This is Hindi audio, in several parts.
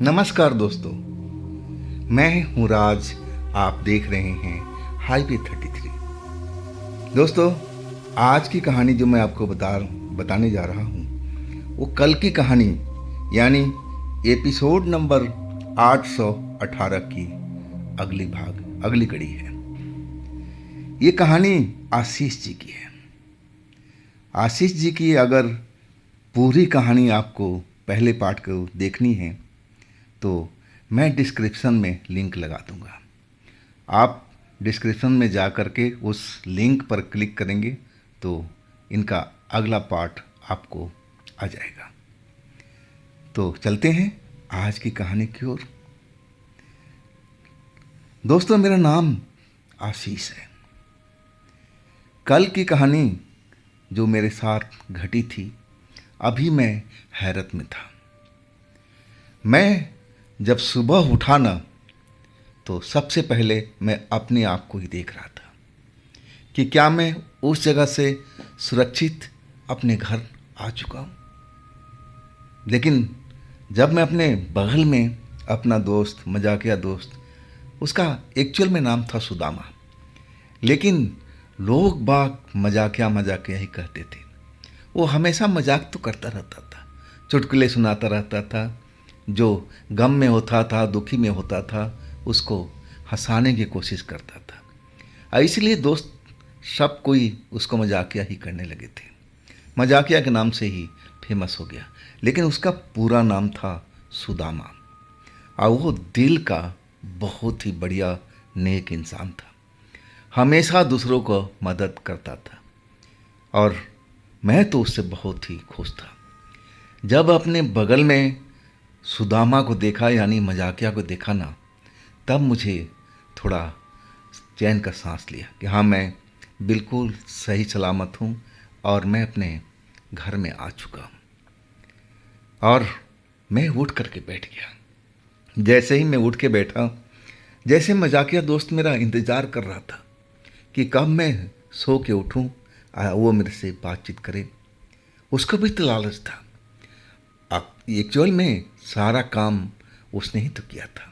नमस्कार दोस्तों, मैं हूँ राज। आप देख रहे हैं हाईवे 33। दोस्तों, आज की कहानी जो मैं आपको बताने जा रहा हूँ वो कल की कहानी यानी एपिसोड नंबर 818 की अगली कड़ी है। ये कहानी आशीष जी की है। आशीष जी की अगर पूरी कहानी आपको पहले पार्ट को देखनी है तो मैं डिस्क्रिप्शन में लिंक लगा दूंगा। आप डिस्क्रिप्शन में जा कर के उस लिंक पर क्लिक करेंगे तो इनका अगला पार्ट आपको आ जाएगा। तो चलते हैं आज की कहानी की ओर। दोस्तों, मेरा नाम आशीष है। कल की कहानी जो मेरे साथ घटी थी, अभी मैं हैरत में था। मैं जब सुबह उठा ना तो सबसे पहले मैं अपने आप को ही देख रहा था कि क्या मैं उस जगह से सुरक्षित अपने घर आ चुका हूँ। लेकिन जब मैं अपने बगल में अपना दोस्त, मजाकिया दोस्त, उसका एक्चुअल में नाम था सुदामा, लेकिन लोग बाग मजाकिया ही कहते थे। वो हमेशा मजाक तो करता रहता था, चुटकुले सुनाता रहता था। जो गम में होता था, दुखी में होता था, उसको हंसाने की कोशिश करता था। इसलिए दोस्त सब कोई उसको मजाकिया ही करने लगे थे। मजाकिया के नाम से ही फेमस हो गया। लेकिन उसका पूरा नाम था सुदामा, और वो दिल का बहुत ही बढ़िया नेक इंसान था। हमेशा दूसरों को मदद करता था और मैं तो उससे बहुत ही खुश था। जब अपने बगल में सुदामा को देखा यानी मजाकिया को देखा ना, तब मुझे थोड़ा चैन का सांस लिया कि हाँ, मैं बिल्कुल सही सलामत हूँ और मैं अपने घर में आ चुका हूँ। और मैं उठ करके बैठ गया। जैसे ही मैं उठ के बैठा, जैसे मजाकिया दोस्त मेरा इंतज़ार कर रहा था कि कब मैं सो के उठूँ, वो मेरे से बातचीत करे। उसको भी तो लालच था। एक्चुअल में सारा काम उसने ही तो किया था।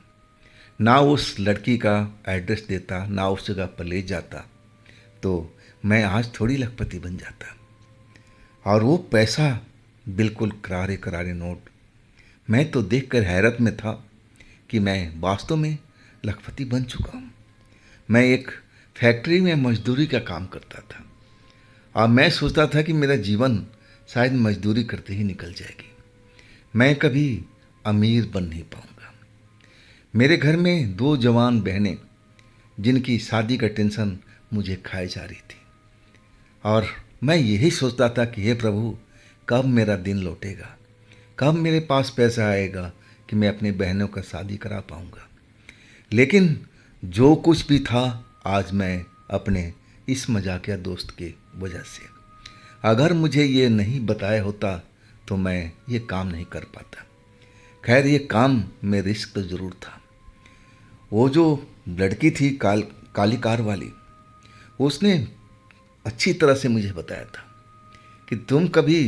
ना उस लड़की का एड्रेस देता, ना उस जगह पर ले जाता, तो मैं आज थोड़ी लखपति बन जाता। और वो पैसा, बिल्कुल करारे करारे नोट। मैं तो देखकर हैरत में था कि मैं वास्तव में लखपति बन चुका हूँ। मैं एक फैक्ट्री में मजदूरी का काम करता था और मैं सोचता था कि मेरा जीवन शायद मजदूरी करते ही निकल जाएगी। मैं कभी अमीर बन नहीं पाऊंगा। मेरे घर में 2 जवान बहनें, जिनकी शादी का टेंशन मुझे खाए जा रही थी, और मैं यही सोचता था कि हे प्रभु, कब मेरा दिन लौटेगा, कब मेरे पास पैसा आएगा कि मैं अपनी बहनों का शादी करा पाऊंगा। लेकिन जो कुछ भी था, आज मैं अपने इस मजाकिया दोस्त के वजह से, अगर मुझे ये नहीं बताया होता तो मैं ये काम नहीं कर पाता। खैर, ये काम में रिस्क तो ज़रूर था। वो जो लड़की थी काली कार वाली, उसने अच्छी तरह से मुझे बताया था कि तुम कभी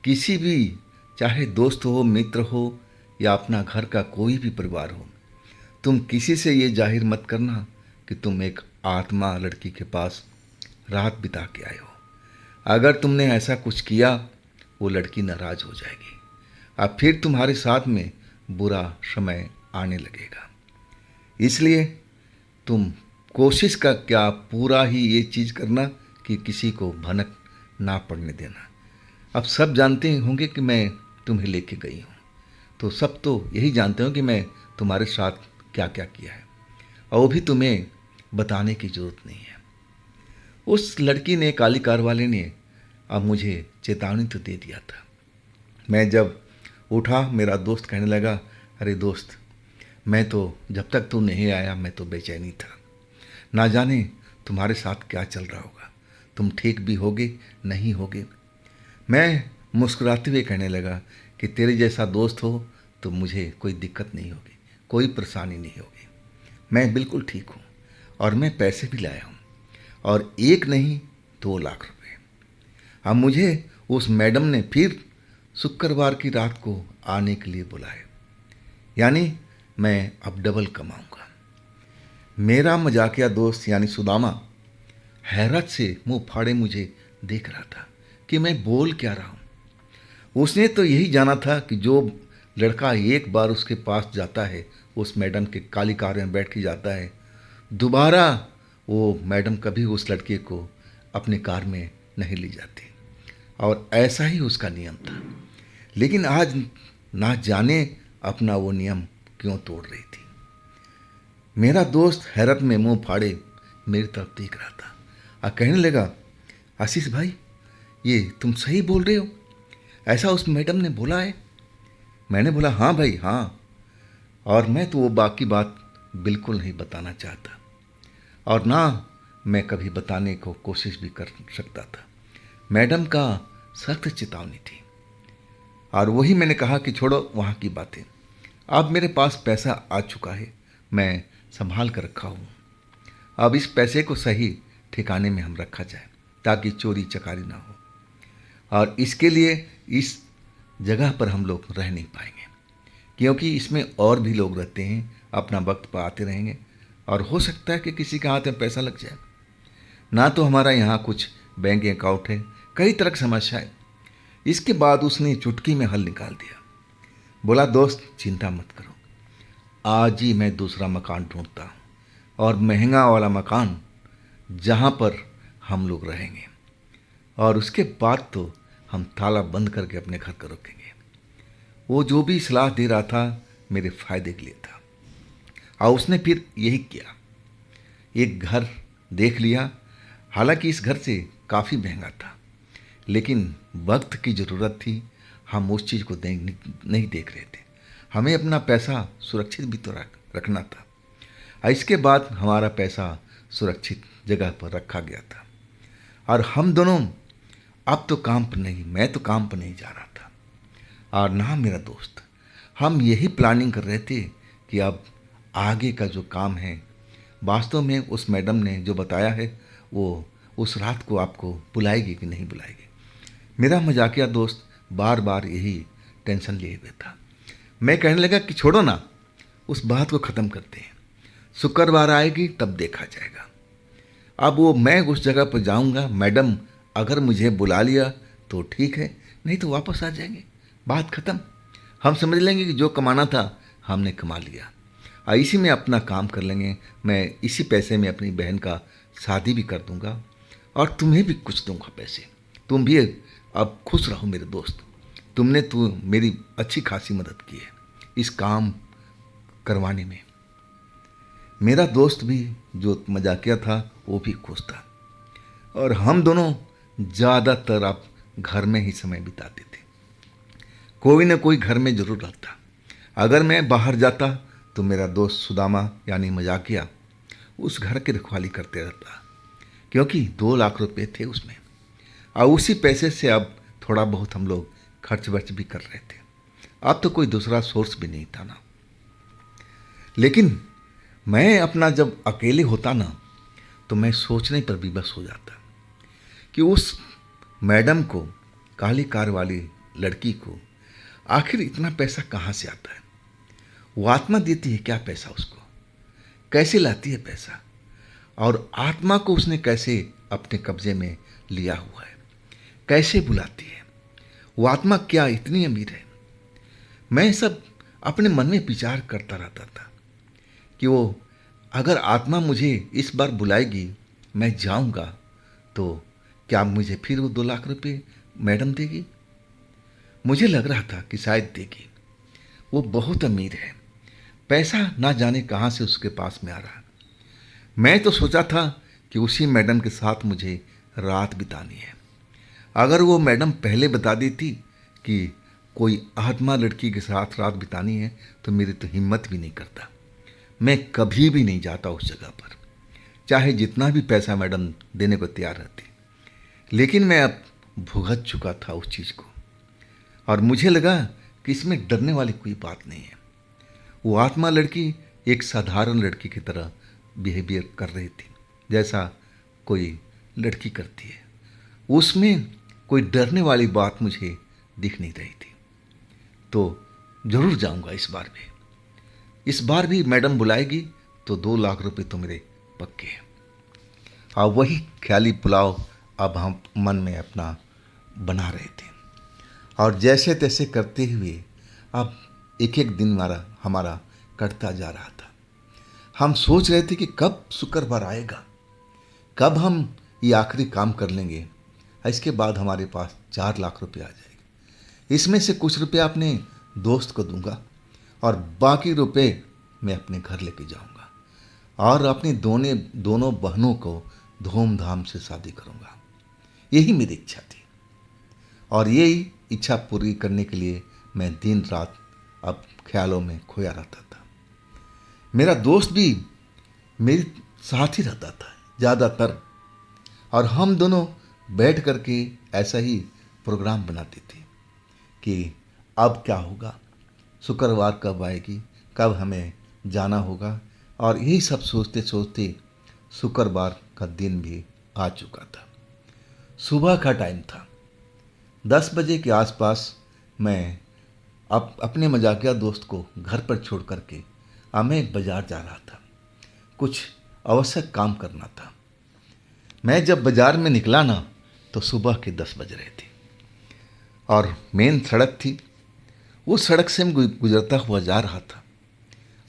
किसी भी, चाहे दोस्त हो, मित्र हो या अपना घर का कोई भी परिवार हो, तुम किसी से ये जाहिर मत करना कि तुम एक आत्मा लड़की के पास रात बिता के आए हो। अगर तुमने ऐसा कुछ किया, वो लड़की नाराज़ हो जाएगी और फिर तुम्हारे साथ में बुरा समय आने लगेगा। इसलिए तुम कोशिश का क्या पूरा ही ये चीज़ करना कि किसी को भनक ना पड़ने देना। अब सब जानते होंगे कि मैं तुम्हें लेके गई हूँ, तो सब तो यही जानते हो कि मैं तुम्हारे साथ क्या क्या किया है, और वो भी तुम्हें बताने की ज़रूरत नहीं है। उस लड़की ने, काली कार वाले ने, अब मुझे चेतावनी तो दे दिया था। मैं जब उठा, मेरा दोस्त कहने लगा, अरे दोस्त, मैं तो जब तक तू नहीं आया मैं तो बेचैनी था। ना जाने तुम्हारे साथ क्या चल रहा होगा, तुम ठीक भी होगे नहीं होगे। मैं मुस्कुराते हुए कहने लगा कि तेरे जैसा दोस्त हो तो मुझे कोई दिक्कत नहीं होगी, कोई परेशानी नहीं होगी। मैं बिल्कुल ठीक हूँ और मैं पैसे भी लाया हूँ, और 1 नहीं 2 लाख रुपए। अब मुझे उस मैडम ने फिर शुक्रवार की रात को आने के लिए बुलाया। यानी मैं अब डबल कमाऊंगा। मेरा मजाकिया दोस्त यानी सुदामा हैरत से मुंह फाड़े मुझे देख रहा था कि मैं बोल क्या रहा हूँ। उसने तो यही जाना था कि जो लड़का एक बार उसके पास जाता है, उस मैडम के काली कार में बैठ के जाता है, दोबारा वो मैडम कभी उस लड़के को अपने कार में नहीं ले जाती, और ऐसा ही उसका नियम था। लेकिन आज ना जाने अपना वो नियम क्यों तोड़ रही थी। मेरा दोस्त हैरत में मुंह फाड़े मेरी तरफ देख रहा था और कहने लगा, आशीष भाई, ये तुम सही बोल रहे हो? ऐसा उस मैडम ने बोला है? मैंने बोला, हाँ भाई हाँ। और मैं तो वो बाकी बात बिल्कुल नहीं बताना चाहता, और ना मैं कभी बताने को कोशिश भी कर सकता था। मैडम का सख्त चेतावनी थी, और वही मैंने कहा कि छोड़ो वहाँ की बातें, अब मेरे पास पैसा आ चुका है, मैं संभाल कर रखा हूँ। अब इस पैसे को सही ठिकाने में हम रखा जाए ताकि चोरी चकारी ना हो, और इसके लिए इस जगह पर हम लोग रह नहीं पाएंगे, क्योंकि इसमें और भी लोग रहते हैं, अपना वक्त पर आते रहेंगे, और हो सकता है कि किसी के हाथ में पैसा लग जाए। ना तो हमारा यहाँ कुछ बैंक अकाउंट है, कई तरह की समस्या है। इसके बाद उसने चुटकी में हल निकाल दिया। बोला, दोस्त चिंता मत करो, आज ही मैं दूसरा मकान ढूंढता हूँ, और महंगा वाला मकान जहाँ पर हम लोग रहेंगे, और उसके बाद तो हम ताला बंद करके अपने घर को रखेंगे। वो जो भी सलाह दे रहा था मेरे फायदे के लिए था, और उसने फिर यही किया। एक घर देख लिया, हालांकि इस घर से काफ़ी महंगा था, लेकिन वक्त की ज़रूरत थी, हम उस चीज़ को नहीं देख रहे थे। हमें अपना पैसा सुरक्षित भी तो रखना था, और इसके बाद हमारा पैसा सुरक्षित जगह पर रखा गया था। और हम दोनों अब तो काम पर नहीं, मैं तो काम पर नहीं जा रहा था, और ना मेरा दोस्त। हम यही प्लानिंग कर रहे थे कि अब आगे का जो काम है, वास्तव में उस मैडम ने जो बताया है वो उस रात को आपको बुलाएगी कि नहीं बुलाएगी। मेरा मजाकिया दोस्त बार बार यही टेंशन लिए हुए था। मैं कहने लगा कि छोड़ो ना, उस बात को ख़त्म करते हैं, शुक्रवार आएगी तब देखा जाएगा। अब वो मैं उस जगह पर जाऊंगा, मैडम अगर मुझे बुला लिया तो ठीक है, नहीं तो वापस आ जाएंगे, बात ख़त्म। हम समझ लेंगे कि जो कमाना था हमने कमा लिया, और इसी में अपना काम कर लेंगे। मैं इसी पैसे में अपनी बहन का शादी भी कर दूंगा, और तुम्हें भी कुछ दूंगा पैसे। तुम भी अब खुश रहो मेरे दोस्त, तुमने तो मेरी अच्छी खासी मदद की है इस काम करवाने में। मेरा दोस्त भी जो मजाकिया था वो भी खुश था, और हम दोनों ज़्यादातर अब घर में ही समय बिताते थे। कोई ना कोई घर में ज़रूर रहता। अगर मैं बाहर जाता तो मेरा दोस्त सुदामा यानी मजाकिया उस घर की रखवाली करते रहता, क्योंकि 2 लाख रुपए थे उसमें, और उसी पैसे से अब थोड़ा बहुत हम लोग खर्च वर्च भी कर रहे थे। अब तो कोई दूसरा सोर्स भी नहीं था ना। लेकिन मैं अपना जब अकेले होता ना, तो मैं सोचने पर विवश हो जाता कि उस मैडम को, काली कार वाली लड़की को, आखिर इतना पैसा कहाँ से आता है? वो आत्मा देती है क्या पैसा उसको? कैसे लाती है पैसा? और आत्मा को उसने कैसे अपने कब्जे में लिया हुआ है? कैसे बुलाती है? वो आत्मा क्या इतनी अमीर है? मैं सब अपने मन में विचार करता रहता था कि वो अगर आत्मा मुझे इस बार बुलाएगी, मैं जाऊंगा, तो क्या मुझे फिर वो 2 लाख रुपए मैडम देगी? मुझे लग रहा था कि शायद देगी। वो बहुत अमीर है, पैसा ना जाने कहाँ से उसके पास में आ रहा है। मैं तो सोचा था कि उसी मैडम के साथ मुझे रात बितानी है। अगर वो मैडम पहले बता देती कि कोई आत्मा लड़की के साथ रात बितानी है, तो मेरी तो हिम्मत भी नहीं करता, मैं कभी भी नहीं जाता उस जगह पर, चाहे जितना भी पैसा मैडम देने को तैयार रहती। लेकिन मैं अब भुगत चुका था उस चीज़ को, और मुझे लगा कि इसमें डरने वाली कोई बात नहीं है। वो आत्मा लड़की एक साधारण लड़की की तरह बिहेवियर कर रही थी, जैसा कोई लड़की करती है। उसमें कोई डरने वाली बात मुझे दिख नहीं रही थी। तो ज़रूर जाऊंगा इस बार भी। इस बार भी मैडम बुलाएगी तो 2 लाख रुपए तो मेरे पक्के हैं। और वही ख्याली पुलाव अब हम मन में अपना बना रहे थे, और जैसे तैसे करते हुए अब एक एक दिन हमारा कटता जा रहा था। हम सोच रहे थे कि कब शुक्रवार आएगा, कब हम ये आखिरी काम कर लेंगे, इसके बाद हमारे पास 4 लाख रुपये आ जाएंगे। इसमें से कुछ रुपये अपने दोस्त को दूंगा और बाकी रुपए मैं अपने घर लेके जाऊंगा और अपनी दोनों बहनों को धूमधाम से शादी करूंगा। यही मेरी इच्छा थी, और यही इच्छा पूरी करने के लिए मैं दिन रात अब ख्यालों में खोया रहता था। मेरा दोस्त भी मेरे साथ ही रहता था ज़्यादातर, और हम दोनों बैठ करके ऐसा ही प्रोग्राम बनाते थे कि अब क्या होगा, शुक्रवार कब आएगी, कब हमें जाना होगा। और यही सब सोचते सोचते शुक्रवार का दिन भी आ चुका था। सुबह का टाइम था, 10 बजे के आसपास मैं अपने मजाकिया दोस्त को घर पर छोड़ करके मैं एक बाज़ार जा रहा था। कुछ आवश्यक काम करना था। मैं जब बाज़ार में निकला ना तो सुबह के 10 बज रहे थे और मेन सड़क थी। वो सड़क से मैं गुजरता हुआ जा रहा था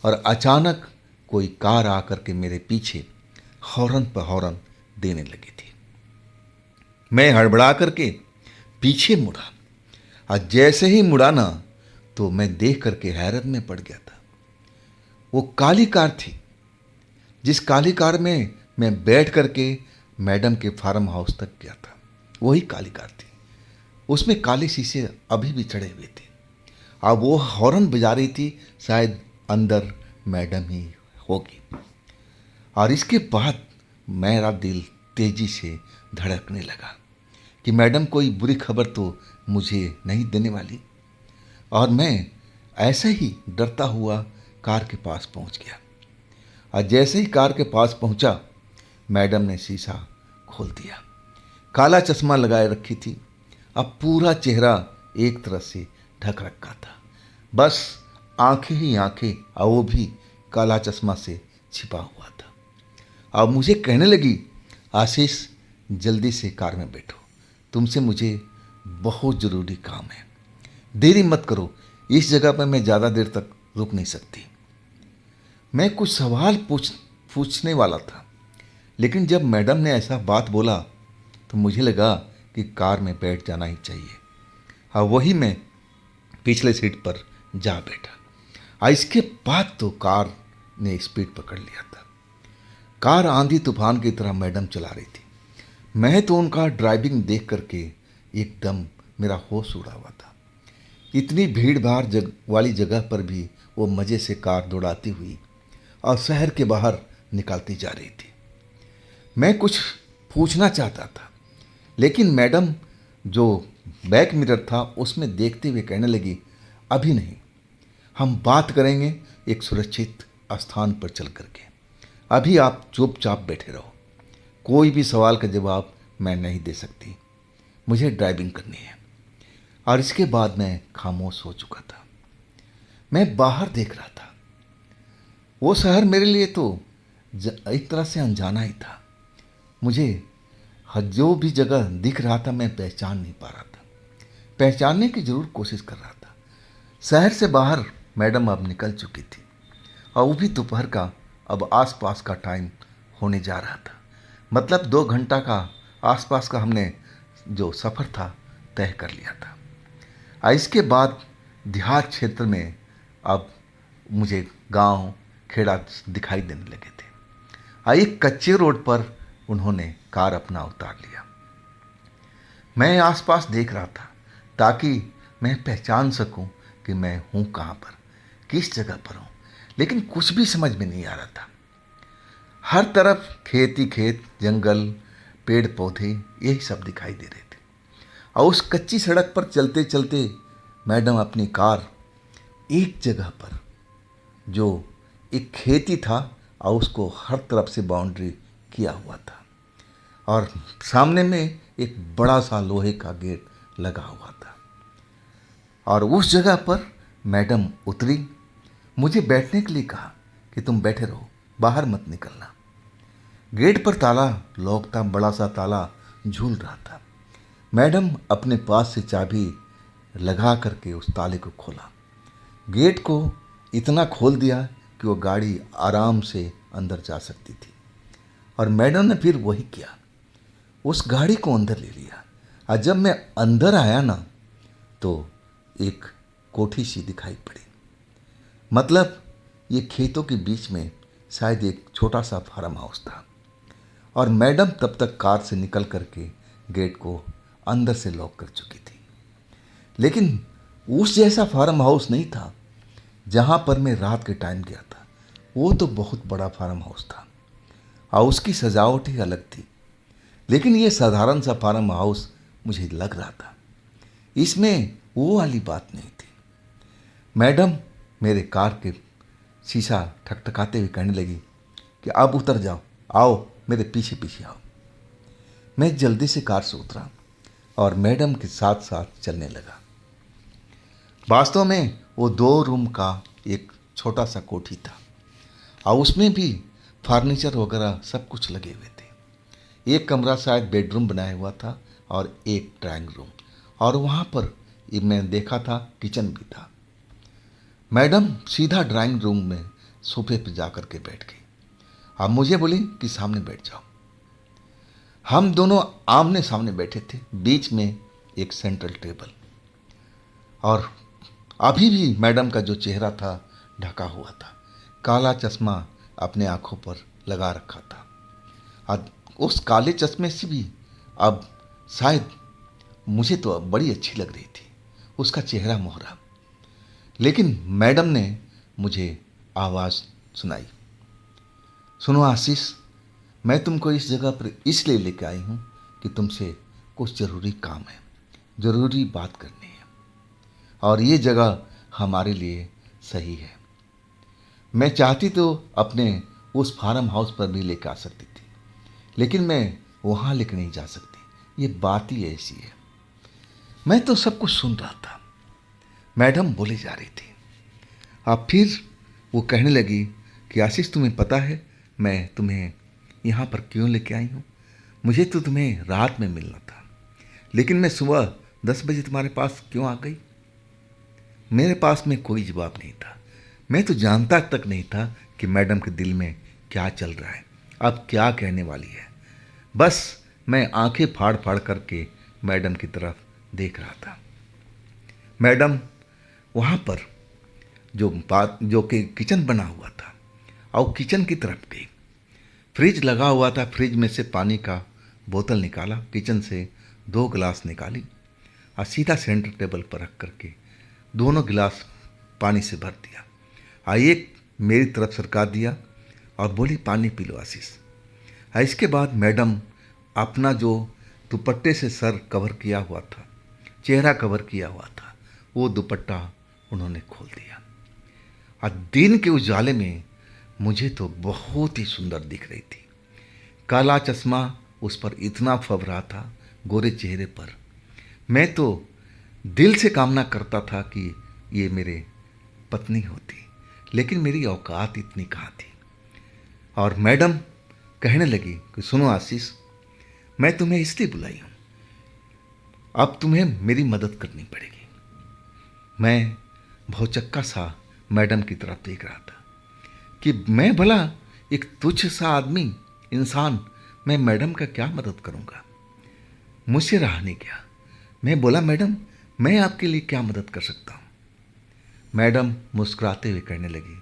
और अचानक कोई कार आकर के मेरे पीछे हॉर्न पर हॉर्न देने लगी थी। मैं हड़बड़ा करके पीछे मुड़ा, और जैसे ही मुड़ा ना तो मैं देख करके हैरत में पड़ गया था। वो काली कार थी, जिस काली कार में मैं बैठ करके मैडम के फार्म हाउस तक गया था, वही काली कार थी। उसमें काले शीशे अभी भी चढ़े हुए थे। अब वो हॉर्न बजा रही थी, शायद अंदर मैडम ही होगी। और इसके बाद मेरा दिल तेजी से धड़कने लगा कि मैडम कोई बुरी खबर तो मुझे नहीं देने वाली। और मैं ऐसे ही डरता हुआ कार के पास पहुंच गया, और जैसे ही कार के पास पहुंचा, मैडम ने शीशा खोल दिया। काला चश्मा लगाए रखी थी, अब पूरा चेहरा एक तरह से ढक रखा था, बस आंखें ही आंखें, और वो भी काला चश्मा से छिपा हुआ था। अब मुझे कहने लगी, आशीष जल्दी से कार में बैठो, तुमसे मुझे बहुत ज़रूरी काम है, देरी मत करो, इस जगह पर मैं ज़्यादा देर तक रुक नहीं सकती। मैं कुछ सवाल पूछने वाला था, लेकिन जब मैडम ने ऐसा बात बोला तो मुझे लगा कि कार में बैठ जाना ही चाहिए। हाँ, वही मैं पिछले सीट पर जा बैठा। इसके बाद तो कार ने स्पीड पकड़ लिया था। कार आंधी तूफान की तरह मैडम चला रही थी। मैं तो उनका ड्राइविंग देख करके एकदम मेरा होश उड़ा हुआ था। इतनी भीड़ भाड़ वाली जगह पर भी वो मज़े से कार दौड़ाती हुई और शहर के बाहर निकालती जा रही थी। मैं कुछ पूछना चाहता था, लेकिन मैडम जो बैक मिरर था उसमें देखते हुए कहने लगी, अभी नहीं, हम बात करेंगे एक सुरक्षित स्थान पर चल करके, अभी आप चुपचाप बैठे रहो, कोई भी सवाल का जवाब मैं नहीं दे सकती, मुझे ड्राइविंग करनी है। और इसके बाद मैं खामोश हो चुका था। मैं बाहर देख रहा था। वो शहर मेरे लिए तो एक तरह से अनजाना ही था। मुझे जो भी जगह दिख रहा था मैं पहचान नहीं पा रहा था, पहचानने की ज़रूर कोशिश कर रहा था। शहर से बाहर मैडम अब निकल चुकी थी, और वो भी दोपहर का, अब आसपास का टाइम होने जा रहा था। मतलब 2 घंटा का आसपास का हमने जो सफ़र था तय कर लिया था। इसके बाद देहात क्षेत्र में अब मुझे गांव खेड़ा दिखाई देने लगे थे। एक कच्चे रोड पर उन्होंने कार अपना उतार लिया। मैं आसपास देख रहा था ताकि मैं पहचान सकूं कि मैं हूं कहां पर, किस जगह पर हूं, लेकिन कुछ भी समझ में नहीं आ रहा था। हर तरफ खेत ही खेत, जंगल, पेड़ पौधे, यही सब दिखाई दे रहे थे। और उस कच्ची सड़क पर चलते चलते मैडम अपनी कार एक जगह पर, जो एक खेत ही था और उसको हर तरफ से बाउंड्री किया हुआ था, और सामने में एक बड़ा सा लोहे का गेट लगा हुआ था। और उस जगह पर मैडम उतरी, मुझे बैठने के लिए कहा कि तुम बैठे रहो, बाहर मत निकलना। गेट पर ताला लॉक था, बड़ा सा ताला झूल रहा था। मैडम अपने पास से चाबी लगा करके उस ताले को खोला, गेट को इतना खोल दिया कि वो गाड़ी आराम से अंदर जा सकती थी। और मैडम ने फिर वही किया, उस गाड़ी को अंदर ले लिया। और जब मैं अंदर आया ना, तो एक कोठी सी दिखाई पड़ी। मतलब ये खेतों के बीच में शायद एक छोटा सा फार्म हाउस था। और मैडम तब तक कार से निकल करके गेट को अंदर से लॉक कर चुकी थी। लेकिन उस जैसा फार्म हाउस नहीं था जहाँ पर मैं रात के टाइम गया था। वो तो बहुत बड़ा फार्म हाउस था और उसकी सजावट ही अलग थी। लेकिन ये साधारण सा फार्म हाउस मुझे लग रहा था, इसमें वो वाली बात नहीं थी। मैडम मेरे कार के शीशा ठकठकाते हुए कहने लगी कि अब उतर जाओ, आओ मेरे पीछे पीछे आओ। मैं जल्दी से कार से उतरा और मैडम के साथ साथ चलने लगा। वास्तव में वो 2 रूम का एक छोटा सा कोठी था और उसमें भी फर्नीचर वगैरह सब कुछ लगे हुए थे। एक कमरा शायद बेडरूम बनाया हुआ था और एक ड्राइंग रूम, और वहाँ पर मैं देखा था किचन भी था। मैडम सीधा ड्राइंग रूम में सोफे पर जा कर के बैठ गई। अब मुझे बोली कि सामने बैठ जाओ। हम दोनों आमने सामने बैठे थे, बीच में एक सेंट्रल टेबल। और अभी भी मैडम का जो चेहरा था ढका हुआ था, काला चश्मा अपने आंखों पर लगा रखा था। और उस काले चश्मे से भी अब शायद मुझे तो अब बड़ी अच्छी लग रही थी उसका चेहरा मोहरा। लेकिन मैडम ने मुझे आवाज़ सुनाई, सुनो आशीष, मैं तुमको इस जगह पर इसलिए लेके आई हूँ कि तुमसे कुछ ज़रूरी काम है, ज़रूरी बात करनी है, और ये जगह हमारे लिए सही है। मैं चाहती तो अपने उस फार्म हाउस पर भी लेकर आ सकती थी, लेकिन मैं वहाँ लेकर नहीं जा सकती। ये बात ही ऐसी है। मैं तो सब कुछ सुन रहा था, मैडम बोली जा रही थी। अब फिर वो कहने लगी कि आशीष, तुम्हें पता है मैं तुम्हें यहाँ पर क्यों लेके आई हूँ? मुझे तो तुम्हें रात में मिलना था, लेकिन मैं सुबह 10 बजे तुम्हारे पास क्यों आ गई? मेरे पास में कोई जवाब नहीं था। मैं तो जानता तक नहीं था कि मैडम के दिल में क्या चल रहा है, अब क्या कहने वाली है। बस मैं आंखें फाड़ फाड़ करके मैडम की तरफ देख रहा था। मैडम वहाँ पर जो कि किचन बना हुआ था, और किचन की तरफ गई। फ्रिज लगा हुआ था, फ्रिज में से पानी का बोतल निकाला, किचन से 2 गिलास निकाली और सीधा सेंटर टेबल पर रख करके दोनों गिलास पानी से भर दिया और एक मेरी तरफ सरका दिया और बोली, पानी पी लो आशीष। इसके बाद मैडम अपना जो दुपट्टे से सर कवर किया हुआ था, चेहरा कवर किया हुआ था, वो दुपट्टा उन्होंने खोल दिया और दिन के उजाले में मुझे तो बहुत ही सुंदर दिख रही थी। काला चश्मा उस पर इतना फब रहा था, गोरे चेहरे पर। मैं तो दिल से कामना करता था कि ये मेरे पत्नी होती, लेकिन मेरी औकात इतनी कहाँ थी। और मैडम कहने लगी कि सुनो आशीष, मैं तुम्हें इसलिए बुलाई हूँ, अब तुम्हें मेरी मदद करनी पड़ेगी। मैं भौचक्का सा मैडम की तरफ देख रहा था कि मैं भला एक तुच्छ सा आदमी, इंसान, मैं मैडम का क्या मदद करूँगा? मुझसे रहा नहीं गया। मैं बोला, मैडम मैं आपके लिए क्या मदद कर सकता हूँ? मैडम मुस्कुराते हुए कहने लगी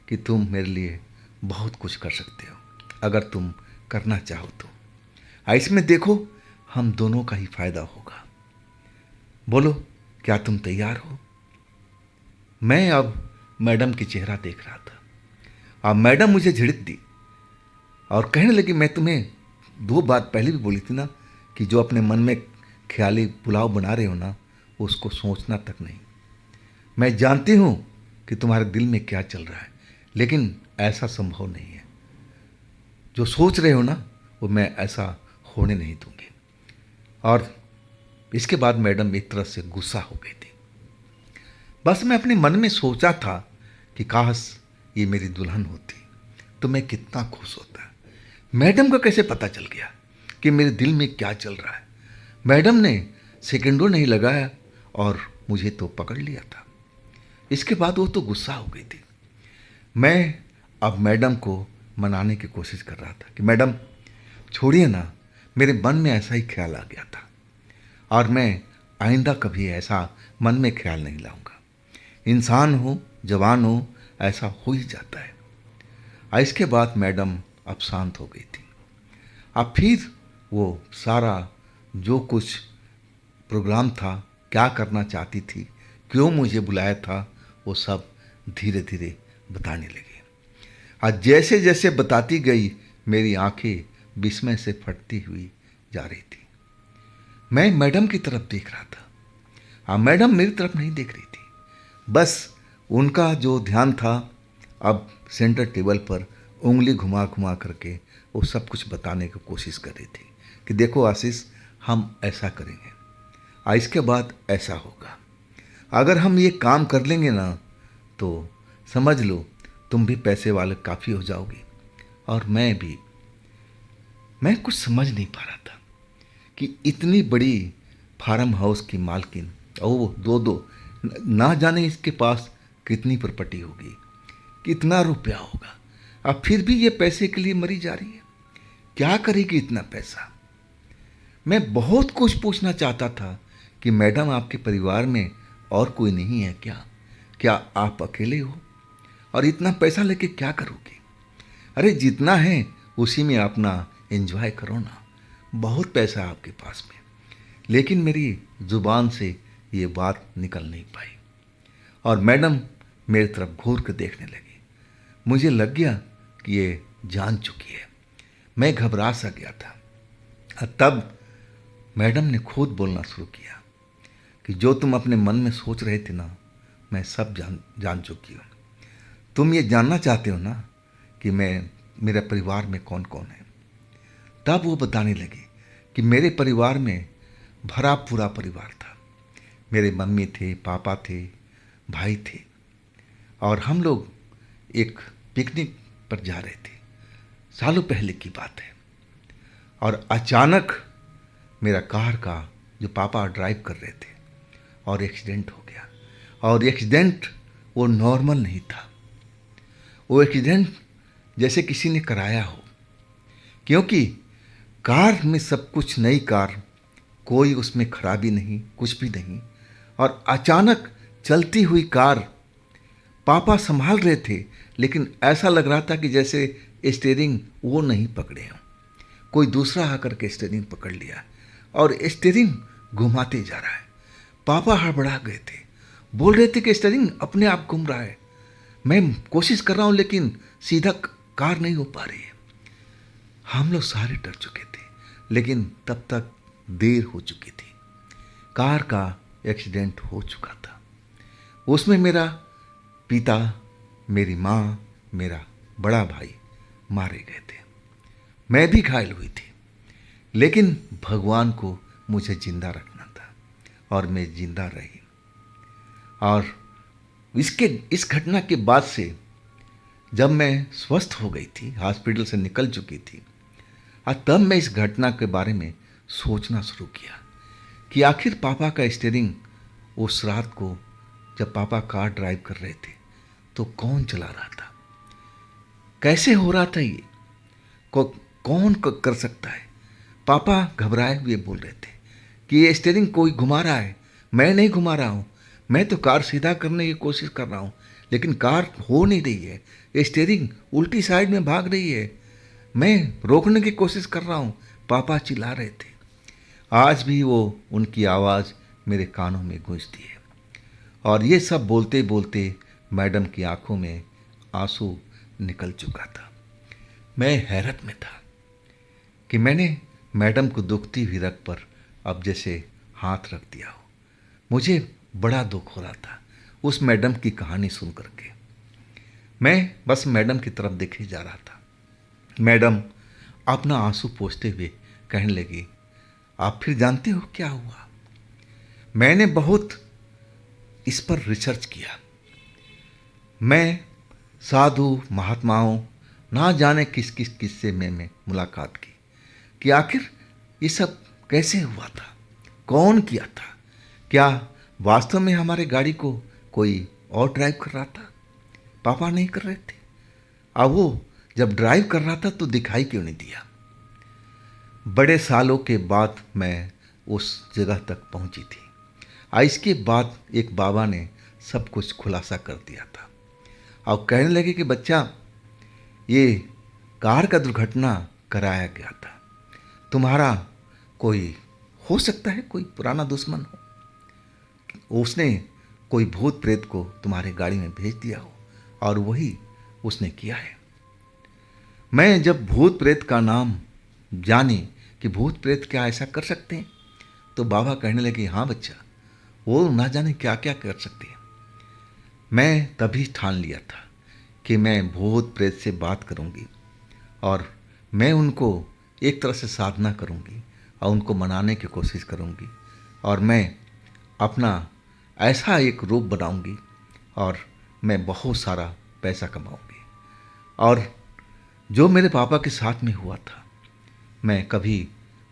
कि तुम मेरे लिए बहुत कुछ कर सकते हो, अगर तुम करना चाहो तो। इसमें देखो, हम दोनों का ही फायदा होगा। बोलो, क्या तुम तैयार हो? मैं अब मैडम की चेहरा देख रहा था और मैडम मुझे झिड़क दी और कहने लगी, मैं तुम्हें 2 बार पहले भी बोली थी ना कि जो अपने मन में ख्याली पुलाव बना रहे हो ना, उसको सोचना तक नहीं। मैं जानती हूँ कि तुम्हारे दिल में क्या चल रहा है, लेकिन ऐसा संभव नहीं है। जो सोच रहे हो ना, वो मैं ऐसा होने नहीं दूंगी। और इसके बाद मैडम एक तरह से गुस्सा हो गई थी। बस मैं अपने मन में सोचा था कि काश ये मेरी दुल्हन होती तो मैं कितना खुश होता। मैडम को कैसे पता चल गया कि मेरे दिल में क्या चल रहा है? मैडम ने सेकंडों नहीं लगाया और मुझे तो पकड़ लिया था। इसके बाद वो तो गुस्सा हो गई थी। मैं अब मैडम को मनाने की कोशिश कर रहा था कि मैडम छोड़िए ना, मेरे मन में ऐसा ही ख्याल आ गया था और मैं आइंदा कभी ऐसा मन में ख्याल नहीं लाऊंगा। इंसान हो, जवान हो, ऐसा हो ही जाता है। इसके बाद मैडम अब शांत हो गई थी। अब फिर वो सारा जो कुछ प्रोग्राम था, क्या करना चाहती थी, क्यों मुझे बुलाया था, वो सब धीरे धीरे बताने लगी। आज जैसे जैसे बताती गई मेरी आंखें विस्मय से फटती हुई जा रही थी। मैं मैडम की तरफ देख रहा था। हाँ, मैडम मेरी तरफ नहीं देख रही थी। बस उनका जो ध्यान था अब सेंटर टेबल पर उंगली घुमा घुमा करके वो सब कुछ बताने की कोशिश कर रही थी कि देखो आशीष, हम ऐसा करेंगे, इसके बाद ऐसा होगा। अगर हम ये काम कर लेंगे ना तो समझ लो तुम भी पैसे वाले काफ़ी हो जाओगे और मैं भी। मैं कुछ समझ नहीं पा रहा था कि इतनी बड़ी फार्म हाउस की मालकिन, ओ दो दो, ना जाने इसके पास कितनी प्रॉपर्टी होगी, कितना रुपया होगा, अब फिर भी ये पैसे के लिए मरी जा रही है। क्या करेगी इतना पैसा? मैं बहुत कुछ पूछना चाहता था कि मैडम आपके परिवार में और कोई नहीं है क्या? क्या आप अकेले हो और इतना पैसा लेके क्या करोगे? अरे जितना है उसी में अपना एंजॉय करो ना, बहुत पैसा है आपके पास में। लेकिन मेरी ज़ुबान से ये बात निकल नहीं पाई और मैडम मेरी तरफ घूर कर देखने लगी। मुझे लग गया कि ये जान चुकी है। मैं घबरा सा गया था। तब मैडम ने खुद बोलना शुरू किया कि जो तुम अपने मन में सोच रहे थे ना, मैं सब जान चुकी हूँ। तुम ये जानना चाहते हो ना कि मेरे परिवार में कौन कौन है। तब वो बताने लगी कि मेरे परिवार में भरा पूरा परिवार था। मेरे मम्मी थे, पापा थे, भाई थे और हम लोग एक पिकनिक पर जा रहे थे। सालों पहले की बात है और अचानक मेरा कार का जो पापा ड्राइव कर रहे थे और एक्सीडेंट हो गया। और एक्सीडेंट वो नॉर्मल नहीं था, वो एक्सीडेंट जैसे किसी ने कराया हो, क्योंकि कार में सब कुछ नई कार, कोई उसमें खराबी नहीं, कुछ भी नहीं। और अचानक चलती हुई कार पापा संभाल रहे थे, लेकिन ऐसा लग रहा था कि जैसे स्टीयरिंग वो नहीं पकड़े हों, कोई दूसरा आकर के स्टीयरिंग पकड़ लिया और स्टीयरिंग घुमाते जा रहा है। पापा हड़बड़ा गए थे, बोल रहे थे कि स्टीयरिंग अपने आप घूम रहा है, मैं कोशिश कर रहा हूँ लेकिन सीधा कार नहीं हो पा रही है। हम लोग सारे डर चुके थे, लेकिन तब तक देर हो चुकी थी। कार का एक्सीडेंट हो चुका था। उसमें मेरा पिता, मेरी माँ, मेरा बड़ा भाई मारे गए थे। मैं भी घायल हुई थी, लेकिन भगवान को मुझे जिंदा रखना था और मैं जिंदा रही। और इस घटना के बाद से जब मैं स्वस्थ हो गई थी, हॉस्पिटल से निकल चुकी थी, और तब मैं इस घटना के बारे में सोचना शुरू किया कि आखिर पापा का स्टीयरिंग उस रात को जब पापा कार ड्राइव कर रहे थे तो कौन चला रहा था, कैसे हो रहा था ये, कौन कर सकता है। पापा घबराए हुए बोल रहे थे कि ये स्टीयरिंग कोई घुमा रहा है, मैं नहीं घुमा रहा हूँ, मैं तो कार सीधा करने की कोशिश कर रहा हूँ, लेकिन कार हो नहीं रही है, स्टीयरिंग उल्टी साइड में भाग रही है, मैं रोकने की कोशिश कर रहा हूँ। पापा चिल्ला रहे थे। आज भी वो उनकी आवाज़ मेरे कानों में गूंजती है। और ये सब बोलते बोलते मैडम की आंखों में आंसू निकल चुका था। मैं हैरत में था कि मैंने मैडम को दुखती हुई रग पर अब जैसे हाथ रख दिया हो। मुझे बड़ा दुख हो रहा था उस मैडम की कहानी सुन करके। मैं बस मैडम की तरफ देखे जा रहा था। मैडम अपना आंसू पोंछते हुए कहने लगी, आप फिर जानते हो क्या हुआ? मैंने बहुत इस पर रिसर्च किया। मैं साधु महात्माओं ना जाने किस किस किस्से में मुलाकात की कि आखिर ये सब कैसे हुआ था, कौन किया था, क्या वास्तव में हमारे गाड़ी को कोई और ड्राइव कर रहा था, पापा नहीं कर रहे थे। अब वो जब ड्राइव कर रहा था तो दिखाई क्यों नहीं दिया। बड़े सालों के बाद मैं उस जगह तक पहुंची थी। इसके बाद एक बाबा ने सब कुछ खुलासा कर दिया था और कहने लगे कि बच्चा, ये कार का दुर्घटना कराया गया था, तुम्हारा कोई हो सकता है कोई पुराना दुश्मन हो, उसने कोई भूत प्रेत को तुम्हारे गाड़ी में भेज दिया हो और वही उसने किया है। मैं जब भूत प्रेत का नाम जानी कि भूत प्रेत क्या ऐसा कर सकते हैं, तो बाबा कहने लगे हाँ बच्चा, वो ना जाने क्या क्या कर सकते हैं। मैं तभी ठान लिया था कि मैं भूत प्रेत से बात करूंगी और मैं उनको एक तरह से साधना करूंगी और उनको मनाने की कोशिश करूंगी और मैं अपना ऐसा एक रूप बनाऊंगी और मैं बहुत सारा पैसा कमाऊंगी और जो मेरे पापा के साथ में हुआ था मैं कभी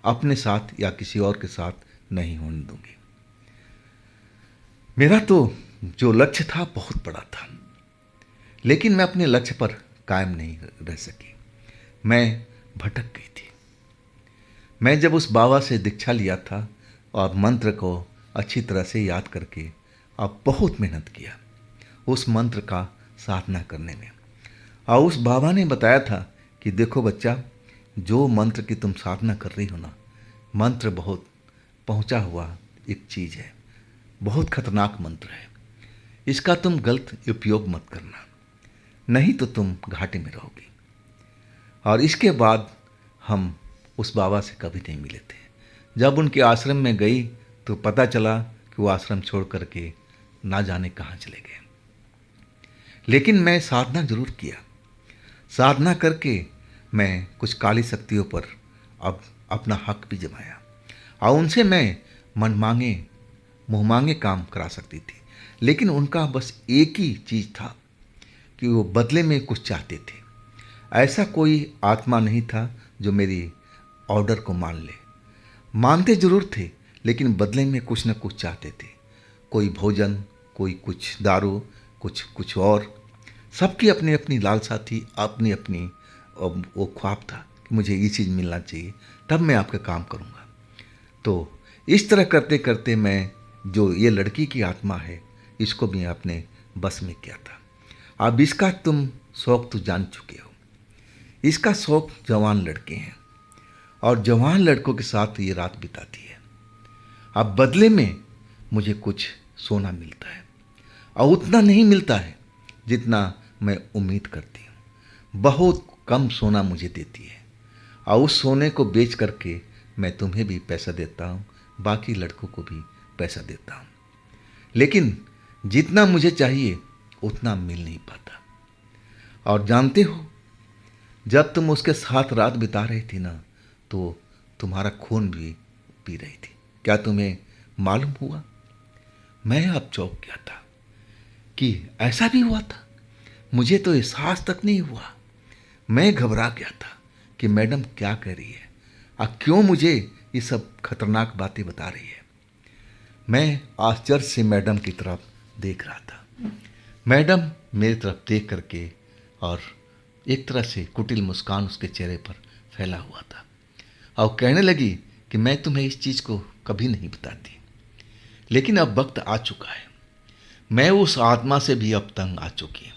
अपने साथ या किसी और के साथ नहीं होने दूंगी। मेरा तो जो लक्ष्य था बहुत बड़ा था, लेकिन मैं अपने लक्ष्य पर कायम नहीं रह सकी, मैं भटक गई थी। मैं जब उस बाबा से दीक्षा लिया था और मंत्र को अच्छी तरह से याद करके अब बहुत मेहनत किया उस मंत्र का साधना करने में, और उस बाबा ने बताया था कि देखो बच्चा, जो मंत्र की तुम साधना कर रही हो ना, मंत्र बहुत पहुंचा हुआ एक चीज़ है, बहुत खतरनाक मंत्र है, इसका तुम गलत उपयोग मत करना, नहीं तो तुम घाटे में रहोगी। और इसके बाद हम उस बाबा से कभी नहीं मिले थे। जब उनके आश्रम में गई तो पता चला कि वो आश्रम छोड़ करके ना जाने कहाँ चले गए। लेकिन मैं साधना जरूर किया, साधना करके मैं कुछ काली शक्तियों पर अब अपना हक भी जमाया और उनसे मैं मन मांगे मुँह मांगे काम करा सकती थी। लेकिन उनका बस एक ही चीज़ था कि वो बदले में कुछ चाहते थे। ऐसा कोई आत्मा नहीं था जो मेरी ऑर्डर को मान ले। मानते जरूर थे लेकिन बदले में कुछ न कुछ चाहते थे, कोई भोजन, कोई कुछ दारू, कुछ और। सबकी अपनी अपनी लालसा थी, अपनी अपनी वो ख्वाब था कि मुझे ये चीज़ मिलना चाहिए तब मैं आपका काम करूँगा। तो इस तरह करते करते मैं जो ये लड़की की आत्मा है इसको भी अपने बस में किया था। अब इसका तुम शौक़ तो जान चुके हो, इसका शौक़ जवान लड़के हैं और जवान लड़कों के साथ ये रात बिताती है। अब बदले में मुझे कुछ सोना मिलता है और उतना नहीं मिलता है जितना मैं उम्मीद करती हूँ। बहुत कम सोना मुझे देती है और उस सोने को बेच करके मैं तुम्हें भी पैसा देता हूँ, बाकी लड़कों को भी पैसा देता हूँ, लेकिन जितना मुझे चाहिए उतना मिल नहीं पाता। और जानते हो, जब तुम उसके साथ रात बिता रही थी ना, तो तुम्हारा खून भी पी रही थी। क्या तुम्हें मालूम हुआ? मैं अब चौंक गया था कि ऐसा भी हुआ था। मुझे तो एहसास तक नहीं हुआ। मैं घबरा गया था कि मैडम क्या कह रही है और क्यों मुझे ये सब खतरनाक बातें बता रही है। मैं आश्चर्य से मैडम की तरफ देख रहा था। मैडम मेरी तरफ देख करके और एक तरह से कुटिल मुस्कान उसके चेहरे पर फैला हुआ था और कहने लगी कि मैं तुम्हें इस चीज़ को कभी नहीं बताती, लेकिन अब वक्त आ चुका है। मैं उस आत्मा से भी अब तंग आ चुकी हूँ।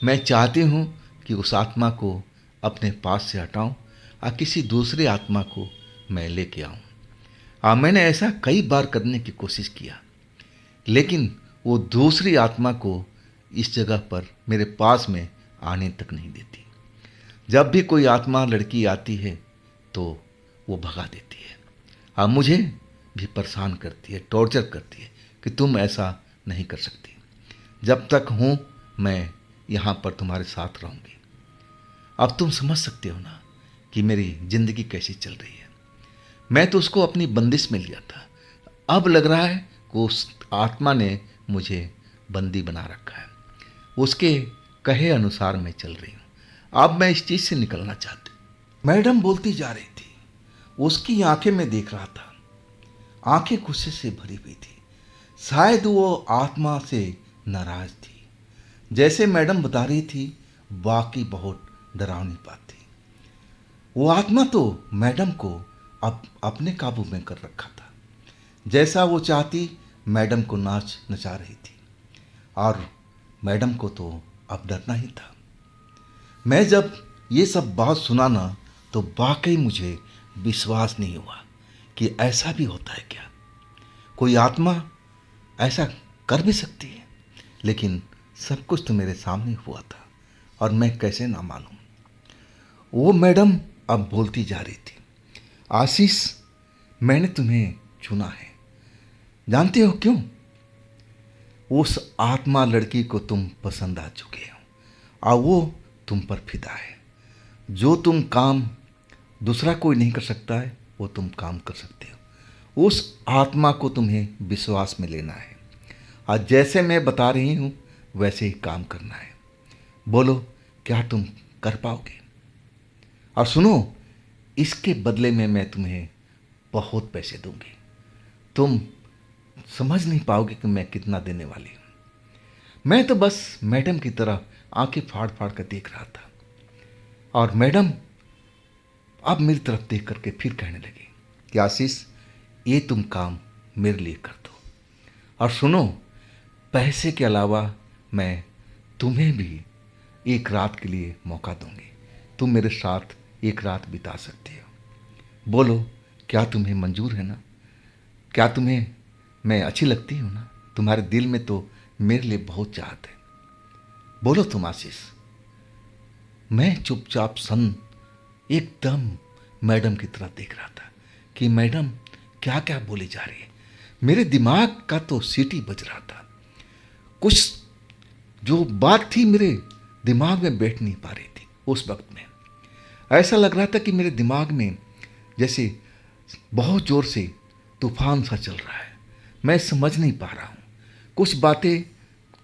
मैं चाहती हूँ कि उस आत्मा को अपने पास से हटाऊँ और किसी दूसरे आत्मा को मैं लेके आऊँ। मैंने ऐसा कई बार करने की कोशिश किया, लेकिन वो दूसरी आत्मा को इस जगह पर मेरे पास में आने तक नहीं देती। जब भी कोई आत्मा लड़की आती है तो वो भगा देती है और मुझे भी परेशान करती है, टॉर्चर करती है कि तुम ऐसा नहीं कर सकती। जब तक हूँ मैं यहाँ पर तुम्हारे साथ रहूँगी। अब तुम समझ सकते हो ना कि मेरी ज़िंदगी कैसी चल रही है। मैं तो उसको अपनी बंदिश में लिया था, अब लग रहा है कि उस आत्मा ने मुझे बंदी बना रखा है। उसके कहे अनुसार मैं चल रही हूँ। अब मैं इस चीज़ से निकलना चाहती हूँ। मैडम बोलती जा रही थी। उसकी आंखें मैं देख रहा था, आंखें गुस्से से भरी हुई थी। शायद वो आत्मा से नाराज थी। जैसे मैडम बता रही थी, वाकई बहुत डरावनी बात थी। वो आत्मा तो मैडम को अब अपने काबू में कर रखा था। जैसा वो चाहती मैडम को नाच नचा रही थी, और मैडम को तो अब डरना ही था। मैं जब ये सब बात सुना ना, तो वाकई मुझे विश्वास नहीं हुआ कि ऐसा भी होता है क्या। कोई आत्मा ऐसा कर भी सकती है। लेकिन सब कुछ तो मेरे सामने हुआ था, और मैं कैसे ना मानूं। वो मैडम अब बोलती जा रही थी, आशीष, मैंने तुम्हें चुना है। जानते हो क्यों? उस आत्मा लड़की को तुम पसंद आ चुके हो, और वो तुम पर फिदा है। जो तुम काम दूसरा कोई नहीं कर सकता है, वो तुम काम कर सकते हो। उस आत्मा को तुम्हें विश्वास में लेना है, और जैसे मैं बता रही हूँ वैसे ही काम करना है। बोलो, क्या तुम कर पाओगे? और सुनो, इसके बदले में मैं तुम्हें बहुत पैसे दूंगी। तुम समझ नहीं पाओगे कि मैं कितना देने वाली हूँ। मैं तो बस मैडम की तरह आंखें फाड़ फाड़ कर देख रहा था, और मैडम अब मेरी तरफ देख करके फिर कहने लगी कि आशीष, ये तुम काम मेरे लिए कर दो। और सुनो, पैसे के अलावा मैं तुम्हें भी एक रात के लिए मौका दूंगी। तुम मेरे साथ एक रात बिता सकती हो। बोलो, क्या तुम्हें मंजूर है ना? क्या तुम्हें मैं अच्छी लगती हूँ ना? तुम्हारे दिल में तो मेरे लिए बहुत चाहत है। बोलो तुम आशीष। मैं चुपचाप सन एकदम मैडम की तरफ देख रहा था कि मैडम क्या क्या बोली जा रही है। मेरे दिमाग का तो सीटी बज रहा था। कुछ जो बात थी मेरे दिमाग में बैठ नहीं पा रही थी। उस वक्त में ऐसा लग रहा था कि मेरे दिमाग में जैसे बहुत ज़ोर से तूफान सा चल रहा है। मैं समझ नहीं पा रहा हूँ। कुछ बातें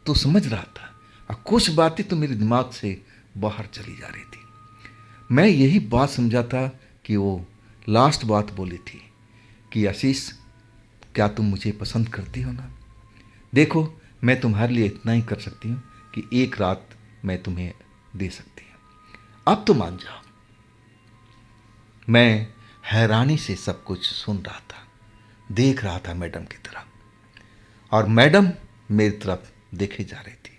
तो समझ रहा था, और कुछ बातें तो मेरे दिमाग से बाहर चली जा रही थी। मैं यही बात समझा था कि वो लास्ट बात बोली थी कि आशीष, क्या तुम मुझे पसंद करती हो ना? देखो, मैं तुम्हारे लिए इतना ही कर सकती हूँ कि एक रात मैं तुम्हें दे सकती हूँ। अब तो मान जाओ। मैं हैरानी से सब कुछ सुन रहा था, देख रहा था मैडम की तरफ, और मैडम मेरी तरफ देखे जा रही थी।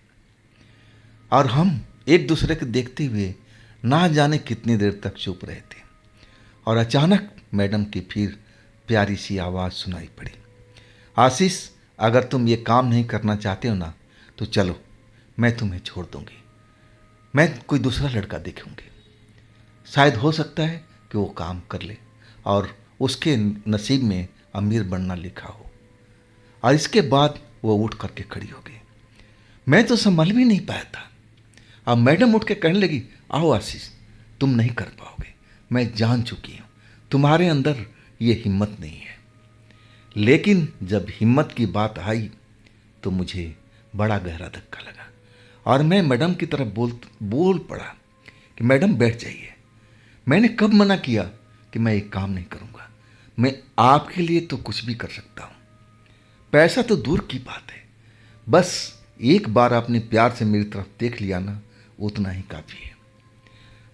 और हम एक दूसरे को देखते हुए ना जाने कितनी देर तक चुप रहे थे। और अचानक मैडम की फिर प्यारी सी आवाज़ सुनाई पड़ी, आशीष, अगर तुम ये काम नहीं करना चाहते हो ना, तो चलो, मैं तुम्हें छोड़ दूंगी। मैं कोई दूसरा लड़का देखूंगी। शायद हो सकता है कि वो काम कर ले, और उसके नसीब में अमीर बनना लिखा हो। और इसके बाद वो उठ करके खड़ी हो गई। मैं तो संभल भी नहीं पाया था। अब मैडम उठ के कहने लगी, आओ आशीष, तुम नहीं कर पाओगे। मैं जान चुकी हूँ तुम्हारे अंदर ये हिम्मत नहीं है। लेकिन जब हिम्मत की बात आई तो मुझे बड़ा गहरा धक्का लगा, और मैं मैडम की तरफ बोल पड़ा कि मैडम बैठ जाइए। मैंने कब मना किया कि मैं एक काम नहीं करूँगा? मैं आपके लिए तो कुछ भी कर सकता हूँ। पैसा तो दूर की बात है, बस एक बार आपने प्यार से मेरी तरफ देख लिया ना, उतना ही काफ़ी है।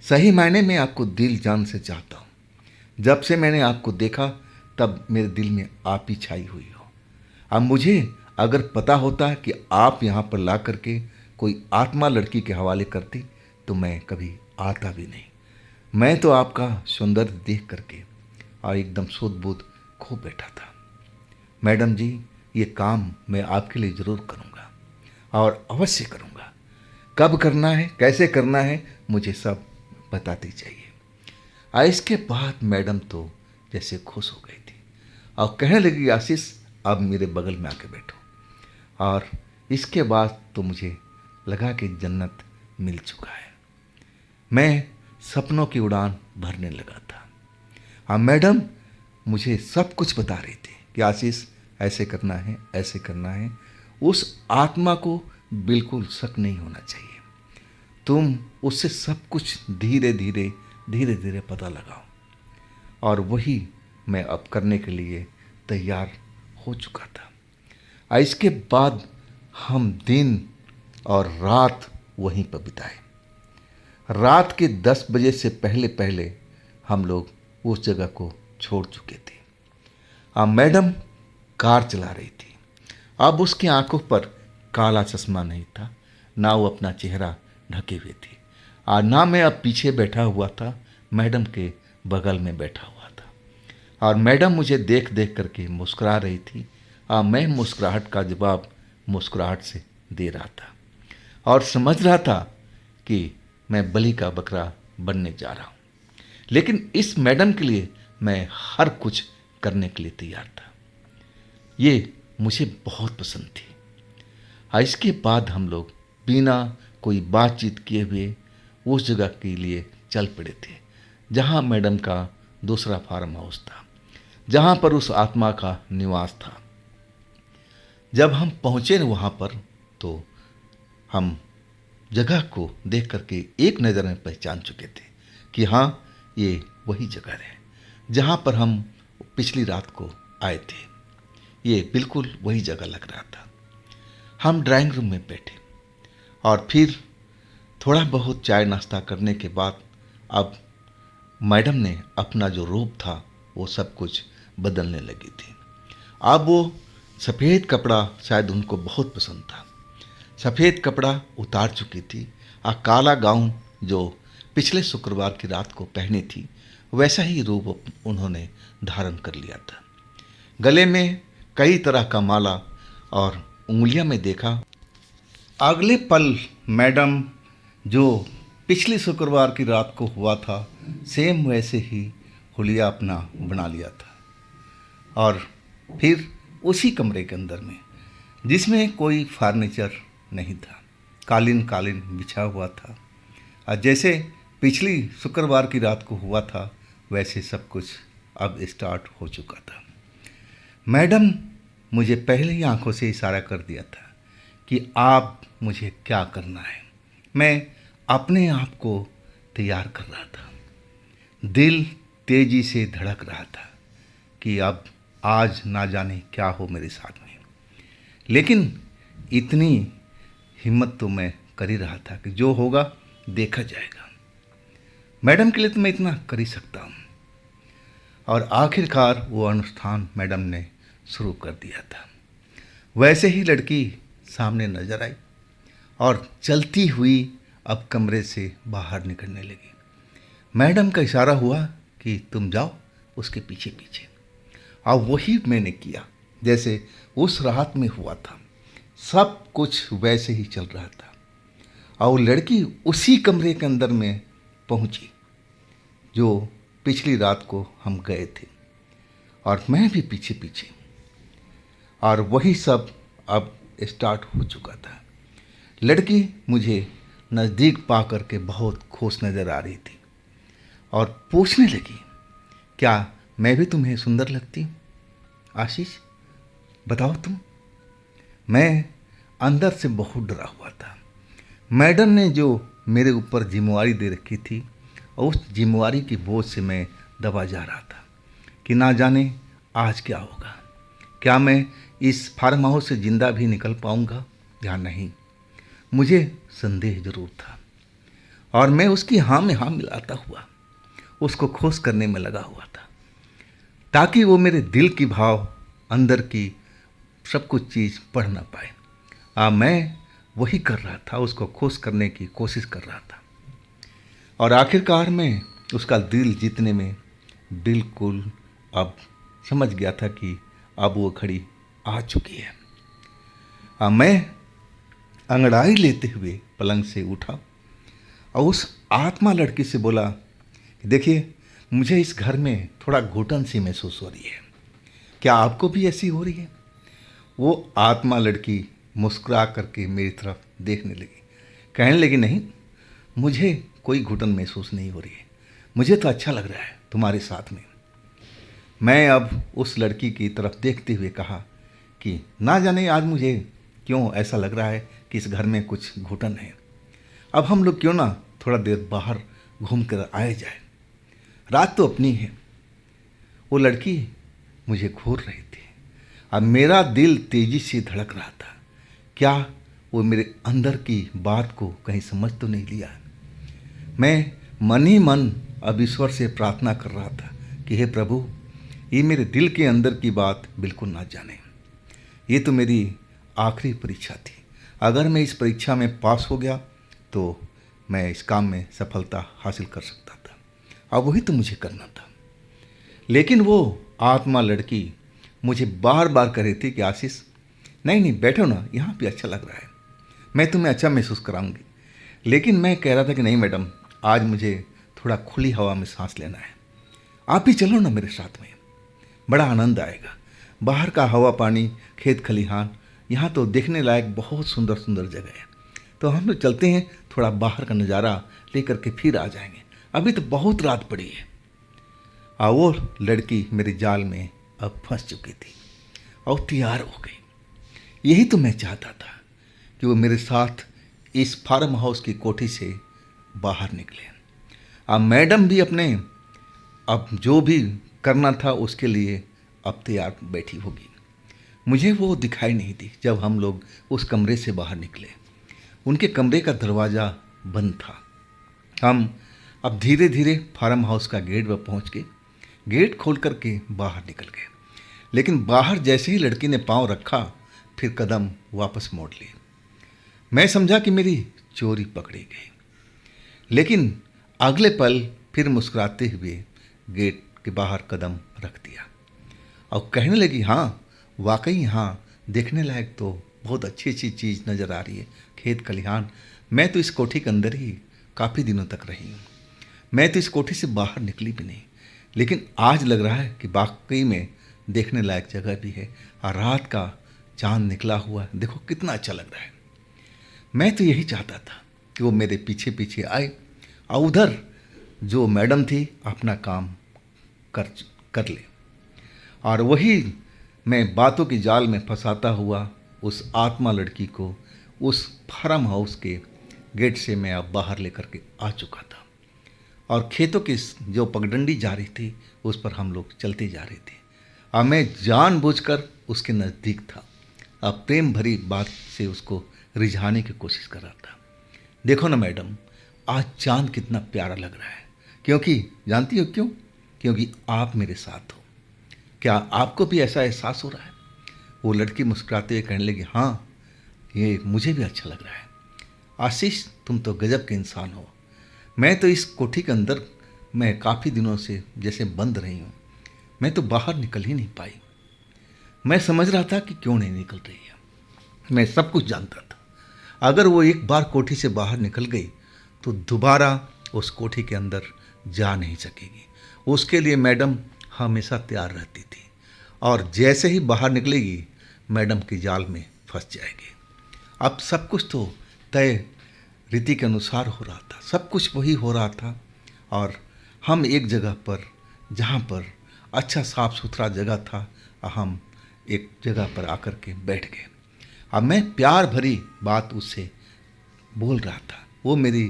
सही मायने में आपको दिल जान से चाहता हूँ। जब से मैंने आपको देखा तब मेरे दिल में आप ही छाई हुई हो। अब मुझे अगर पता होता कि आप यहाँ पर ला करके कोई आत्मा लड़की के हवाले करती, तो मैं कभी आता भी नहीं। मैं तो आपका सौंदर्य देख करके और एकदम सुध बुध खो बैठा था। मैडम जी, ये काम मैं आपके लिए ज़रूर करूँगा, और अवश्य करूँगा। कब करना है, कैसे करना है, मुझे सब बताती चाहिए। इसके बाद मैडम तो जैसे खुश हो गई थी, और कहने लगी, आशीष, अब मेरे बगल में आके बैठो। और इसके बाद तो मुझे लगा कि जन्नत मिल चुका है। मैं सपनों की उड़ान भरने लगा था। मैडम मुझे सब कुछ बता रही थी कि आशीष, ऐसे करना है, ऐसे करना है। उस आत्मा को बिल्कुल शक नहीं होना चाहिए। तुम उससे सब कुछ धीरे धीरे धीरे धीरे पता लगाओ। और वही मैं अब करने के लिए तैयार हो चुका था। और इसके बाद हम दिन और रात वहीं पर बिताए। रात के 10 बजे से पहले पहले हम लोग उस जगह को छोड़ चुके थे। मैडम कार चला रही थी। अब उसकी आंखों पर काला चश्मा नहीं था, ना वो अपना चेहरा ढके हुए थी, और ना मैं अब पीछे बैठा हुआ था, मैडम के बगल में बैठा हुआ था। और मैडम मुझे देख देख करके मुस्कुरा रही थी, और मैं मुस्कुराहट का जवाब मुस्कुराहट से दे रहा था और समझ रहा था कि मैं बलि का बकरा बनने जा रहा हूँ। लेकिन इस मैडम के लिए मैं हर कुछ करने के लिए तैयार था। ये मुझे बहुत पसंद थी। और इसके बाद हम लोग बिना कोई बातचीत किए हुए उस जगह के लिए चल पड़े थे जहाँ मैडम का दूसरा फार्म हाउस था, जहाँ पर उस आत्मा का निवास था। जब हम पहुँचे वहाँ पर तो हम जगह को देख करके एक नज़र में पहचान चुके थे कि हाँ, ये वही जगह है जहाँ पर हम पिछली रात को आए थे। ये बिल्कुल वही जगह लग रहा था। हम ड्राइंग रूम में बैठे और फिर थोड़ा बहुत चाय नाश्ता करने के बाद अब मैडम ने अपना जो रूप था वो सब कुछ बदलने लगी थी। अब वो सफ़ेद कपड़ा शायद उनको बहुत पसंद था। सफ़ेद कपड़ा उतार चुकी थी और काला गाउन जो पिछले शुक्रवार की रात को पहनी थी वैसा ही रूप उन्होंने धारण कर लिया था। गले में कई तरह का माला और उंगलियां में देखा। अगले पल मैडम जो पिछले शुक्रवार की रात को हुआ था सेम वैसे ही हुलिया अपना बना लिया था। और फिर उसी कमरे के अंदर में जिसमें कोई फर्नीचर नहीं था, कालीन बिछा हुआ था, और जैसे पिछली शुक्रवार की रात को हुआ था वैसे सब कुछ अब स्टार्ट हो चुका था। मैडम मुझे पहले ही आंखों से इशारा कर दिया था कि आप मुझे क्या करना है। मैं अपने आप को तैयार कर रहा था। दिल तेजी से धड़क रहा था कि अब आज ना जाने क्या हो मेरे साथ में। लेकिन इतनी हिम्मत तो मैं कर ही रहा था कि जो होगा देखा जाएगा। मैडम के लिए तो मैं इतना कर ही सकता हूँ। और आखिरकार वो अनुष्ठान मैडम ने शुरू कर दिया था। वैसे ही लड़की सामने नजर आई और चलती हुई अब कमरे से बाहर निकलने लगी। मैडम का इशारा हुआ कि तुम जाओ उसके पीछे पीछे, और वही मैंने किया जैसे उस रात में हुआ था। सब कुछ वैसे ही चल रहा था और वो लड़की उसी कमरे के अंदर में पहुंची जो पिछली रात को हम गए थे, और मैं भी पीछे पीछे, और वही सब अब स्टार्ट हो चुका था। लड़की मुझे नज़दीक पा कर के बहुत खुश नज़र आ रही थी और पूछने लगी, क्या मैं भी तुम्हें सुंदर लगती हूँ आशीष, बताओ तुम। मैं अंदर से बहुत डरा हुआ था। मैडम ने जो मेरे ऊपर जिम्मेवारी दे रखी थी और उस जिम्मेवारी की बोझ से मैं दबा जा रहा था कि ना जाने आज क्या होगा, क्या मैं इस फार्म हाउस से ज़िंदा भी निकल पाऊंगा या नहीं। मुझे संदेह जरूर था और मैं उसकी हाँ में हाँ मिलाता हुआ उसको खुश करने में लगा हुआ था ताकि वो मेरे दिल की भाव, अंदर की सब कुछ चीज़ पढ़ ना पाए। मैं वही कर रहा था, उसको खुश करने की कोशिश कर रहा था। और आखिरकार मैं उसका दिल जीतने में बिल्कुल अब समझ गया था कि अब वो घड़ी आ चुकी है। मैं अंगड़ाई लेते हुए पलंग से उठा और उस आत्मा लड़की से बोला, देखिए मुझे इस घर में थोड़ा घुटन सी महसूस हो रही है, क्या आपको भी ऐसी हो रही है। वो आत्मा लड़की मुस्कुरा करके मेरी तरफ देखने लगी, कहने लगी, नहीं मुझे कोई घुटन महसूस नहीं हो रही है, मुझे तो अच्छा लग रहा है तुम्हारे साथ में। मैं अब उस लड़की की तरफ देखते हुए कहा कि ना जाने आज मुझे क्यों ऐसा लग रहा है कि इस घर में कुछ घुटन है। अब हम लोग क्यों ना थोड़ा देर बाहर घूम कर आए जाए, रात तो अपनी है। वो लड़की मुझे घूर रही थी। अब मेरा दिल तेजी से धड़क रहा था। क्या वो मेरे अंदर की बात को कहीं समझ तो नहीं लिया? मैं मन ही मन अब ईश्वर से प्रार्थना कर रहा था कि हे प्रभु, ये मेरे दिल के अंदर की बात बिल्कुल ना जाने। ये तो मेरी आखिरी परीक्षा थी। अगर मैं इस परीक्षा में पास हो गया तो मैं इस काम में सफलता हासिल कर सकता था। अब वही तो मुझे करना था। लेकिन वो आत्मा लड़की मुझे बार बार कह रही थी कि आशीष, नहीं नहीं, बैठो ना, यहाँ पे अच्छा लग रहा है, मैं तुम्हें अच्छा महसूस कराऊंगी। लेकिन मैं कह रहा था कि नहीं मैडम, आज मुझे थोड़ा खुली हवा में सांस लेना है, आप भी चलो ना मेरे साथ में, बड़ा आनंद आएगा। बाहर का हवा पानी, खेत खलिहान, यहाँ तो देखने लायक बहुत सुंदर सुंदर जगह है। तो हम लोग चलते हैं, थोड़ा बाहर का नज़ारा लेकर के फिर आ जाएंगे, अभी तो बहुत रात पड़ी है। और वो लड़की मेरे जाल में अब फंस चुकी थी और तैयार हो गई। यही तो मैं चाहता था कि वो मेरे साथ इस फार्म हाउस की कोठी से बाहर निकले। अब मैडम भी अपने अब जो भी करना था उसके लिए अब तैयार बैठी होगी। मुझे वो दिखाई नहीं दी। जब हम लोग उस कमरे से बाहर निकले, उनके कमरे का दरवाज़ा बंद था। हम अब धीरे धीरे फार्म हाउस का गेट पर पहुंच के गेट खोल करके बाहर निकल गए। लेकिन बाहर जैसे ही लड़की ने पांव रखा, फिर कदम वापस मोड़ लिए। मैं समझा कि मेरी चोरी पकड़ी गई। लेकिन अगले पल फिर मुस्कुराते हुए गेट के बाहर कदम रख दिया और कहने लगी, हाँ वाकई यहाँ देखने लायक तो बहुत अच्छी अच्छी चीज़ नज़र आ रही है, खेत खलिहान। मैं तो इस कोठी के अंदर ही काफ़ी दिनों तक रही हूँ, मैं तो इस कोठी से बाहर निकली भी नहीं। लेकिन आज लग रहा है कि वाकई में देखने लायक जगह भी है और रात का चांद निकला हुआ है, देखो कितना अच्छा लग रहा है। मैं तो यही चाहता था कि वो मेरे पीछे पीछे आए और उधर जो मैडम थी अपना काम कर कर ले। और वही मैं बातों की जाल में फंसाता हुआ उस आत्मा लड़की को उस फार्म हाउस के गेट से मैं अब बाहर लेकर के आ चुका था। और खेतों की जो पगडंडी जा रही थी उस पर हम लोग चलते जा रहे थे। और मैं जानबूझकर उसके नज़दीक था। अब प्रेम भरी बात से उसको रिझाने की कोशिश कर रहा था। देखो ना मैडम, आज चांद कितना प्यारा लग रहा है। क्योंकि जानती हो क्यों? क्योंकि आप मेरे साथ हो। क्या आपको भी ऐसा एहसास हो रहा है? वो लड़की मुस्कुराते हुए कहने लगी, हाँ ये मुझे भी अच्छा लग रहा है। आशीष, तुम तो गजब के इंसान हो। मैं तो इस कोठी के अंदर मैं काफ़ी दिनों से जैसे बंद रही हूँ, मैं तो बाहर निकल ही नहीं पाई। मैं समझ रहा था कि क्यों नहीं निकल रही है। मैं सब कुछ जानता था। अगर वो एक बार कोठी से बाहर निकल गई तो दोबारा उस कोठी के अंदर जा नहीं सकेगी। उसके लिए मैडम हमेशा तैयार रहती थी और जैसे ही बाहर निकलेगी मैडम की जाल में फंस जाएगी। अब सब कुछ तो तय रीति के अनुसार हो रहा था, सब कुछ वही हो रहा था। और हम एक जगह पर, जहाँ पर अच्छा साफ सुथरा जगह था, हम एक जगह पर आकर के बैठ गए। अब मैं प्यार भरी बात उससे बोल रहा था। वो मेरी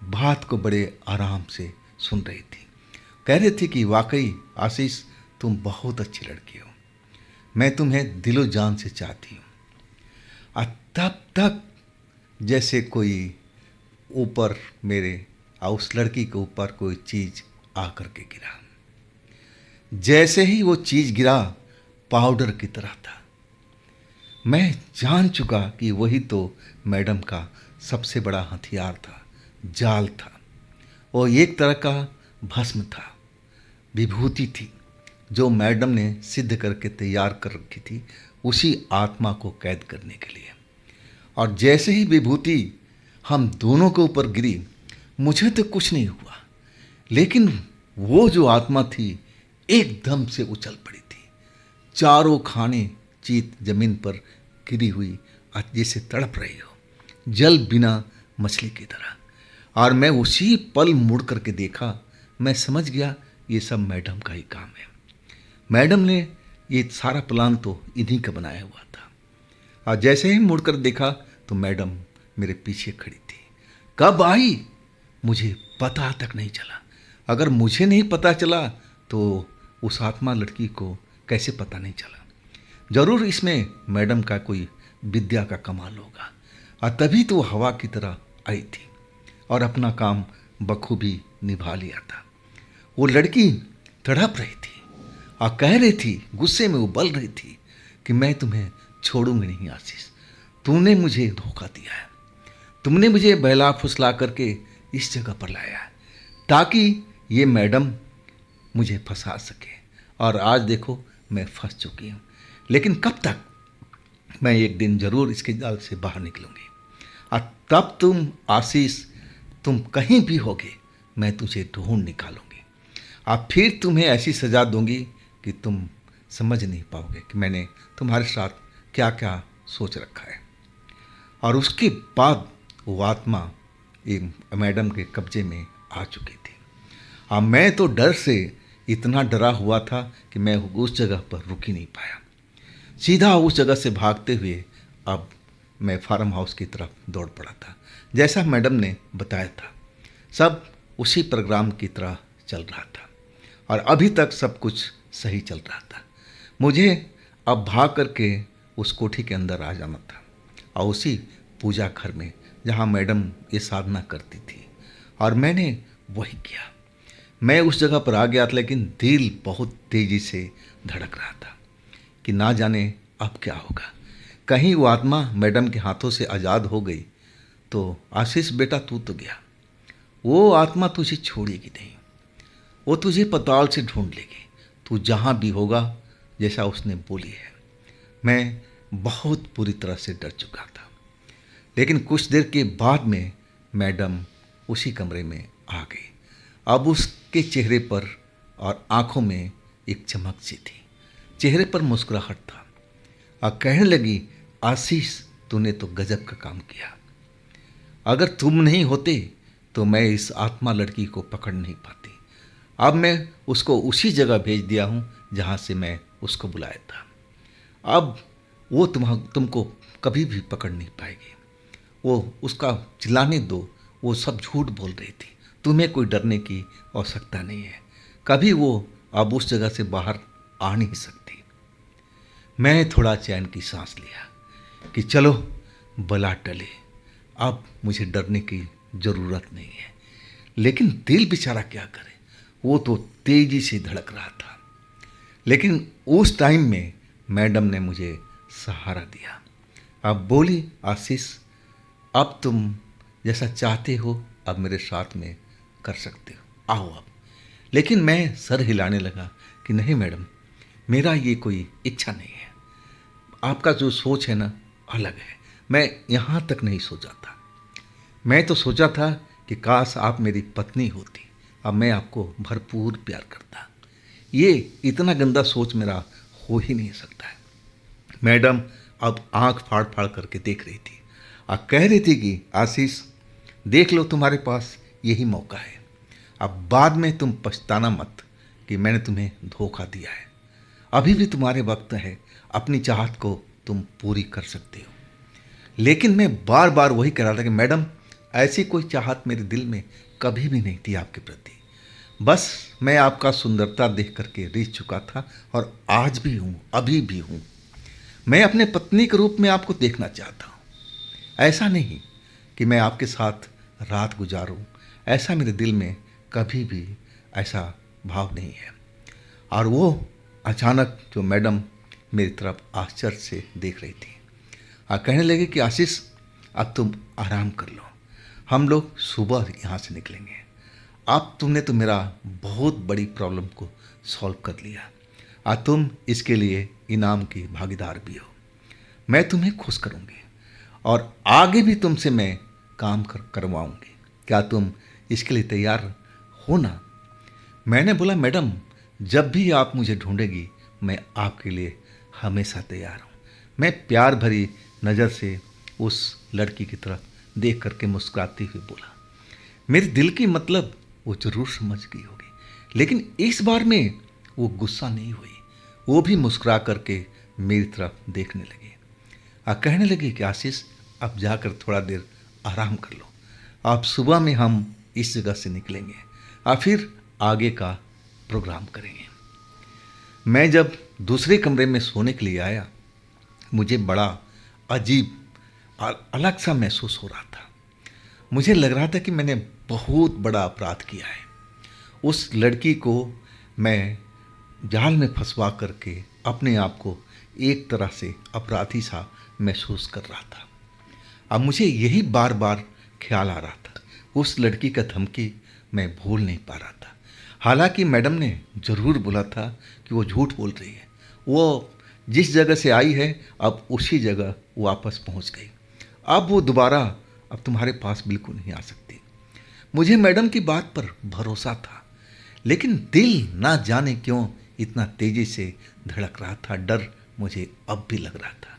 बात को बड़े आराम से सुन रही थी। कह रही थी कि वाकई आशीष, तुम बहुत अच्छी लड़की हो, मैं तुम्हें दिलो जान से चाहती हूँ। और तब तक जैसे कोई ऊपर मेरे और उस लड़की के ऊपर कोई चीज़ आकर के गिरा। जैसे ही वो चीज़ गिरा, पाउडर की तरह था। मैं जान चुका कि वही तो मैडम का सबसे बड़ा हथियार था, जाल था। और एक तरह का भस्म था, विभूति थी, जो मैडम ने सिद्ध करके तैयार कर रखी थी उसी आत्मा को कैद करने के लिए। और जैसे ही विभूति हम दोनों के ऊपर गिरी, मुझे तो कुछ नहीं हुआ, लेकिन वो जो आत्मा थी एकदम से उछल पड़ी थी। चारों खाने चीत जमीन पर गिरी हुई जैसे तड़प रही हो, जल बिना मछली की तरह। और मैं उसी पल मुड़ करके देखा, मैं समझ गया ये सब मैडम का ही काम है। मैडम ने ये सारा प्लान तो इन्हीं का बनाया हुआ था। और जैसे ही मुड़कर देखा तो मैडम मेरे पीछे खड़ी थी। कब आई मुझे पता तक नहीं चला। अगर मुझे नहीं पता चला तो उस आत्मा लड़की को कैसे पता नहीं चला। जरूर इसमें मैडम का कोई विद्या का कमाल होगा, और तभी तो हवा की तरह आई थी और अपना काम बखूबी निभा लिया था। वो लड़की तड़प रही थी और कह रही थी, गुस्से में उबल रही थी कि मैं तुम्हें छोड़ूंगी नहीं आशीष, तूने मुझे धोखा दिया है, तुमने मुझे बहला फुसला करके इस जगह पर लाया है ताकि ये मैडम मुझे फंसा सके, और आज देखो मैं फंस चुकी हूँ। लेकिन कब तक? मैं एक दिन ज़रूर इसके जाल से बाहर निकलूँगी, और तब तुम आशीष, तुम कहीं भी होगे, मैं तुझे ढूंढ निकालूंगी, और फिर तुम्हें ऐसी सज़ा दूंगी कि तुम समझ नहीं पाओगे कि मैंने तुम्हारे साथ क्या क्या सोच रखा है। और उसके बाद वो आत्मा एक मैडम के कब्जे में आ चुकी थी। अब मैं तो डर से इतना डरा हुआ था कि मैं उस जगह पर रुक ही नहीं पाया। सीधा उस जगह से भागते हुए अब मैं फार्म हाउस की तरफ दौड़ पड़ा था। जैसा मैडम ने बताया था, सब उसी प्रोग्राम की तरह चल रहा था और अभी तक सब कुछ सही चल रहा था। मुझे अब भाग करके उस कोठी के अंदर आ जाना था और उसी पूजा घर में जहाँ मैडम ये साधना करती थी, और मैंने वही किया। मैं उस जगह पर आ गया था, लेकिन दिल बहुत तेज़ी से धड़क रहा था कि ना जाने अब क्या होगा। कहीं वो आत्मा मैडम के हाथों से आज़ाद हो गई तो आशीष बेटा तू तो गया, वो आत्मा तुझे छोड़ेगी नहीं, वो तुझे पाताल से ढूंढ लेगी, तू जहाँ भी होगा, जैसा उसने बोली है। मैं बहुत बुरी तरह से डर चुका था, लेकिन कुछ देर के बाद में मैडम उसी कमरे में आ गई। अब उसके चेहरे पर और आंखों में एक चमक सी थी, चेहरे पर मुस्कुराहट था, और कहने लगी, आशीष तूने तो गजब का काम किया, अगर तुम नहीं होते तो मैं इस आत्मा लड़की को पकड़ नहीं पाती। अब मैं उसको उसी जगह भेज दिया हूँ जहाँ से मैं उसको बुलाया था। अब वो तुमको कभी भी पकड़ नहीं पाएगी। वो उसका चिल्लाने दो, वो सब झूठ बोल रही थी, तुम्हें कोई डरने की आवश्यकता नहीं है, कभी वो अब उस जगह से बाहर आ नहीं सकती। मैं थोड़ा चैन की सांस लिया कि चलो बला टले, अब मुझे डरने की ज़रूरत नहीं है। लेकिन दिल बेचारा क्या करे, वो तो तेज़ी से धड़क रहा था। लेकिन उस टाइम में मैडम ने मुझे सहारा दिया। अब बोली, आशीष अब तुम जैसा चाहते हो अब मेरे साथ में कर सकते हो, आओ अब। लेकिन मैं सर हिलाने लगा कि नहीं मैडम, मेरा ये कोई इच्छा नहीं है, आपका जो सोच है ना अलग है, मैं यहाँ तक नहीं सोचा था। मैं तो सोचा था कि काश आप मेरी पत्नी होती, अब मैं आपको भरपूर प्यार करता। ये इतना गंदा सोच मेरा हो ही नहीं सकता है। मैडम अब आंख फाड़ फाड़ करके देख रही थी और कह रही थी कि आशीष देख लो, तुम्हारे पास यही मौका है, अब बाद में तुम पछताना मत कि मैंने तुम्हें धोखा दिया है। अभी भी तुम्हारे वक्त है, अपनी चाहत को तुम पूरी कर सकते हो। लेकिन मैं बार बार वही कह रहा था कि मैडम ऐसी कोई चाहत मेरे दिल में कभी भी नहीं थी आपके प्रति, बस मैं आपका सुंदरता देख करके रीझ चुका था और आज भी हूँ, अभी भी हूँ। मैं अपने पत्नी के रूप में आपको देखना चाहता हूँ, ऐसा नहीं कि मैं आपके साथ रात गुजारूं, ऐसा मेरे दिल में कभी भी ऐसा भाव नहीं है। और वो अचानक जो मैडम मेरी तरफ आश्चर्य से देख रही थी और कहने लगी कि आशीष अब तुम आराम कर लो, हम लोग सुबह यहाँ से निकलेंगे। अब तुमने तो मेरा बहुत बड़ी प्रॉब्लम को सॉल्व कर लिया और तुम इसके लिए इनाम की भागीदार भी हो। मैं तुम्हें खुश करूँगी और आगे भी तुमसे मैं काम करवाऊँगी। क्या तुम इसके लिए तैयार हो ना? मैंने बोला, मैडम जब भी आप मुझे ढूंढेगी मैं आपके लिए हमेशा तैयार हूँ। मैं प्यार भरी नज़र से उस लड़की की तरफ देख करके मुस्कुराती हुई बोला। मेरे दिल की मतलब वो ज़रूर समझ गई होगी, लेकिन इस बार में वो गुस्सा नहीं हुई, वो भी मुस्कुरा करके मेरी तरफ देखने लगी और कहने लगी कि आशीष अब जाकर थोड़ा देर आराम कर लो अब सुबह में हम इस जगह से निकलेंगे और फिर आगे का प्रोग्राम करेंगे। मैं जब दूसरे कमरे में सोने के लिए आया, मुझे बड़ा अजीब और अलग सा महसूस हो रहा था। मुझे लग रहा था कि मैंने बहुत बड़ा अपराध किया है। उस लड़की को मैं जाल में फंसवा करके अपने आप को एक तरह से अपराधी सा महसूस कर रहा था। अब मुझे यही बार बार ख्याल आ रहा था। उस लड़की का धमकी मैं भूल नहीं पा रहा था। हालांकि मैडम ने ज़रूर बोला था कि वो झूठ बोल रही है, वो जिस जगह से आई है अब उसी जगह वापस पहुंच गई। अब वो दोबारा अब तुम्हारे पास बिल्कुल नहीं आ सकती। मुझे मैडम की बात पर भरोसा था, लेकिन दिल ना जाने क्यों इतना तेज़ी से धड़क रहा था। डर मुझे अब भी लग रहा था,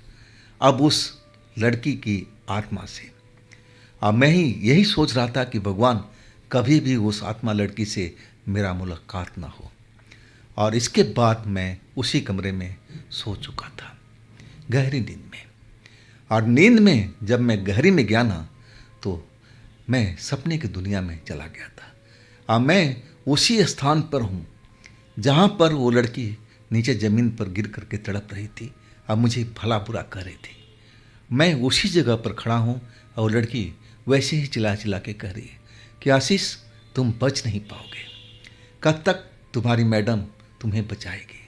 अब उस लड़की की आत्मा से। अब मैं ही यही सोच रहा था कि भगवान कभी भी उस आत्मा लड़की से मेरा मुलाकात ना हो। और इसके बाद मैं उसी कमरे में सो चुका था, गहरी नींद में। और नींद में जब मैं गहरी में गया ना, तो मैं सपने की दुनिया में चला गया था। अब मैं उसी स्थान पर हूँ जहाँ पर वो लड़की नीचे ज़मीन पर गिर करके तड़प रही थी। अब मुझे भला बुरा कह रही थी। मैं उसी जगह पर खड़ा हूँ और लड़की वैसे ही चिल्ला चिल्ला के कह रही है कि आशीष, तुम बच नहीं पाओगे। कब तक तुम्हारी मैडम तुम्हें बचाएगी?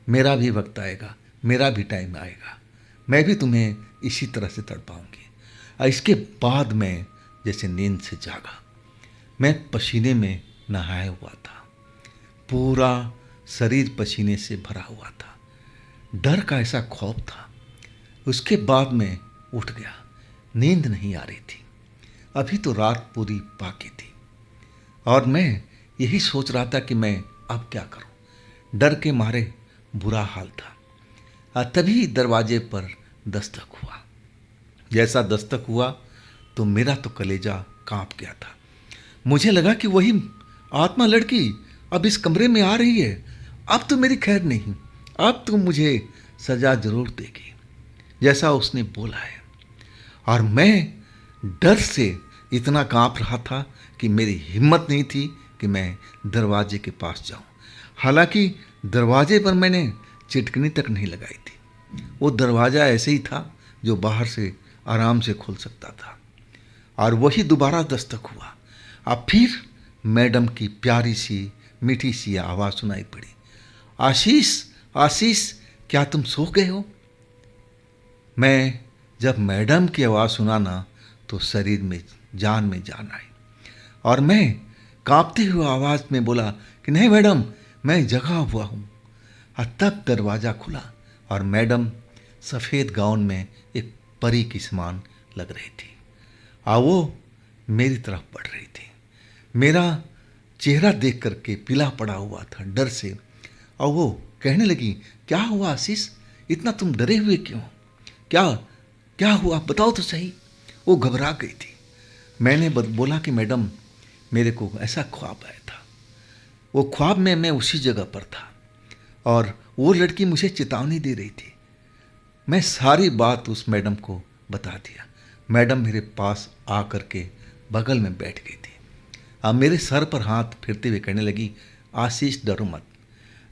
मेरा भी वक्त आएगा, मेरा भी टाइम आएगा, मैं भी तुम्हें इसी तरह से तड़पाऊंगी। और इसके बाद मैं जैसे नींद से जागा। मैं पसीने में नहाया हुआ था, पूरा शरीर पसीने से भरा हुआ था। डर का ऐसा खौफ था। उसके बाद मैं उठ गया। नींद नहीं आ रही थी, अभी तो रात पूरी बाकी थी। और मैं यही सोच रहा था कि मैं अब क्या करूं। डर के मारे बुरा हाल था। और तभी दरवाजे पर दस्तक हुआ। जैसा दस्तक हुआ तो मेरा तो कलेजा कांप गया था। मुझे लगा कि वही आत्मा लड़की अब इस कमरे में आ रही है। अब तो मेरी खैर नहीं, अब तो मुझे सजा जरूर देगी, जैसा उसने बोला है। और मैं डर से इतना कांप रहा था कि मेरी हिम्मत नहीं थी कि मैं दरवाजे के पास जाऊं। हालांकि दरवाजे पर मैंने चिटकनी तक नहीं लगाई थी। वो दरवाज़ा ऐसे ही था जो बाहर से आराम से खुल सकता था। और वही दोबारा दस्तक हुआ। अब फिर मैडम की प्यारी सी मीठी सी आवाज़ सुनाई पड़ी, आशीष, आशीष, क्या तुम सो गए हो? मैं जब मैडम की आवाज़ सुना ना, तो शरीर में जान आई। और मैं कांपते हुए आवाज़ में बोला कि नहीं मैडम, मैं जगा हुआ हूँ। और तब दरवाज़ा खुला और मैडम सफ़ेद गाउन में एक परी की समान लग रही थी। और वो मेरी तरफ बढ़ रही थी। मेरा चेहरा देख करके पीला पड़ा हुआ था डर से। और वो कहने लगी, क्या हुआ आशीष, इतना तुम डरे हुए क्यों? क्या क्या हुआ, बताओ तो सही। वो घबरा गई थी। मैंने बोला कि मैडम, मेरे को ऐसा ख्वाब आया था। वो ख्वाब में मैं उसी जगह पर था और वो लड़की मुझे चेतावनी दे रही थी। मैं सारी बात उस मैडम को बता दिया। मैडम मेरे पास आ कर के बगल में बैठ गई थी। अब मेरे सर पर हाथ फिरते हुए कहने लगी, आशीष डरो मत,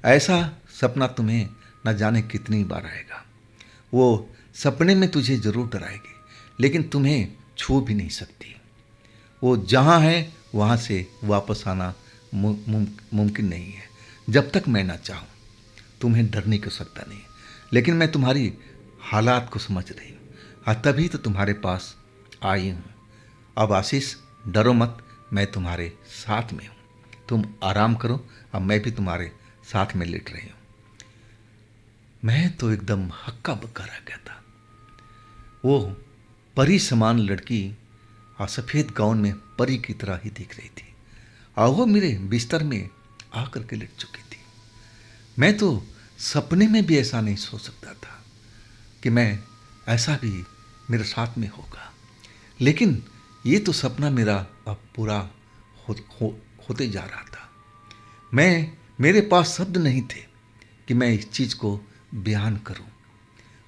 ऐसा सपना तुम्हें न जाने कितनी बार आएगा। वो सपने में तुझे ज़रूर डराएगी, लेकिन तुम्हें छू भी नहीं सकती। वो जहाँ है वहाँ से वापस आना मुमकिन नहीं है। जब तक मैं ना चाहूँ तुम्हें डरने की सकता नहीं। लेकिन मैं तुम्हारी हालात को समझ रही हूँ और तभी तो तुम्हारे पास आई हूँ। अब आशीष डरो मत, मैं तुम्हारे साथ में हूँ, तुम आराम करो। अब मैं भी तुम्हारे साथ में लेट रही हूँ। मैं तो एकदम हक्का बक्का रह गया था। वो परी समान लड़की और सफ़ेद गाउन में परी की तरह ही दिख रही थी और वो मेरे बिस्तर में आकर के लेट चुकी थी। मैं तो सपने में भी ऐसा नहीं सोच सकता था कि मैं ऐसा भी मेरे साथ में होगा। लेकिन ये तो सपना मेरा अब पूरा होते जा रहा था। मेरे पास शब्द नहीं थे कि मैं इस चीज़ को बयान करूं।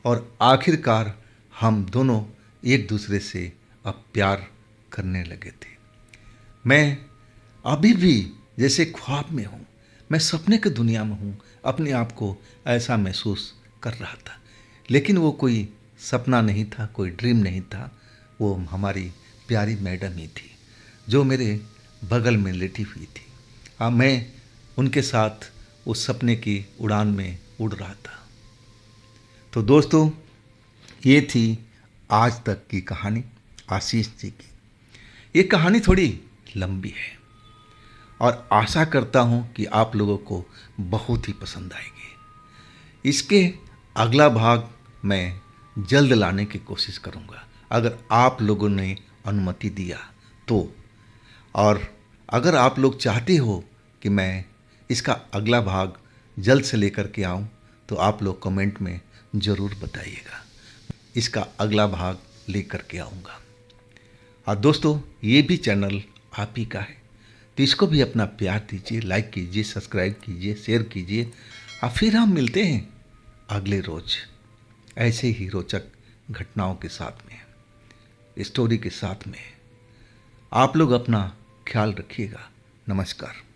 और आखिरकार हम दोनों एक दूसरे से अब प्यार करने लगे थे। मैं अभी भी जैसे ख्वाब में हूँ, मैं सपने की दुनिया में हूँ, अपने आप को ऐसा महसूस कर रहा था। लेकिन वो कोई सपना नहीं था, कोई ड्रीम नहीं था, वो हमारी प्यारी मैडम ही थी जो मेरे बगल में लेटी हुई थी। हाँ, मैं उनके साथ उस सपने की उड़ान में उड़ रहा था। तो दोस्तों, ये थी आज तक की कहानी आशीष जी की। ये कहानी थोड़ी लंबी है और आशा करता हूँ कि आप लोगों को बहुत ही पसंद आएगी। इसके अगला भाग मैं जल्द लाने की कोशिश करूँगा, अगर आप लोगों ने अनुमति दिया तो। और अगर आप लोग चाहते हो कि मैं इसका अगला भाग जल्द से लेकर के आऊँ तो आप लोग कमेंट में ज़रूर बताइएगा। इसका अगला भाग लेकर के आऊँगा। और दोस्तों, ये भी चैनल आप ही का है, तो इसको भी अपना प्यार दीजिए, लाइक कीजिए, सब्सक्राइब कीजिए, शेयर कीजिए। और फिर हम मिलते हैं अगले रोज ऐसे ही रोचक घटनाओं के साथ में, स्टोरी के साथ में। आप लोग अपना ख्याल रखिएगा। नमस्कार।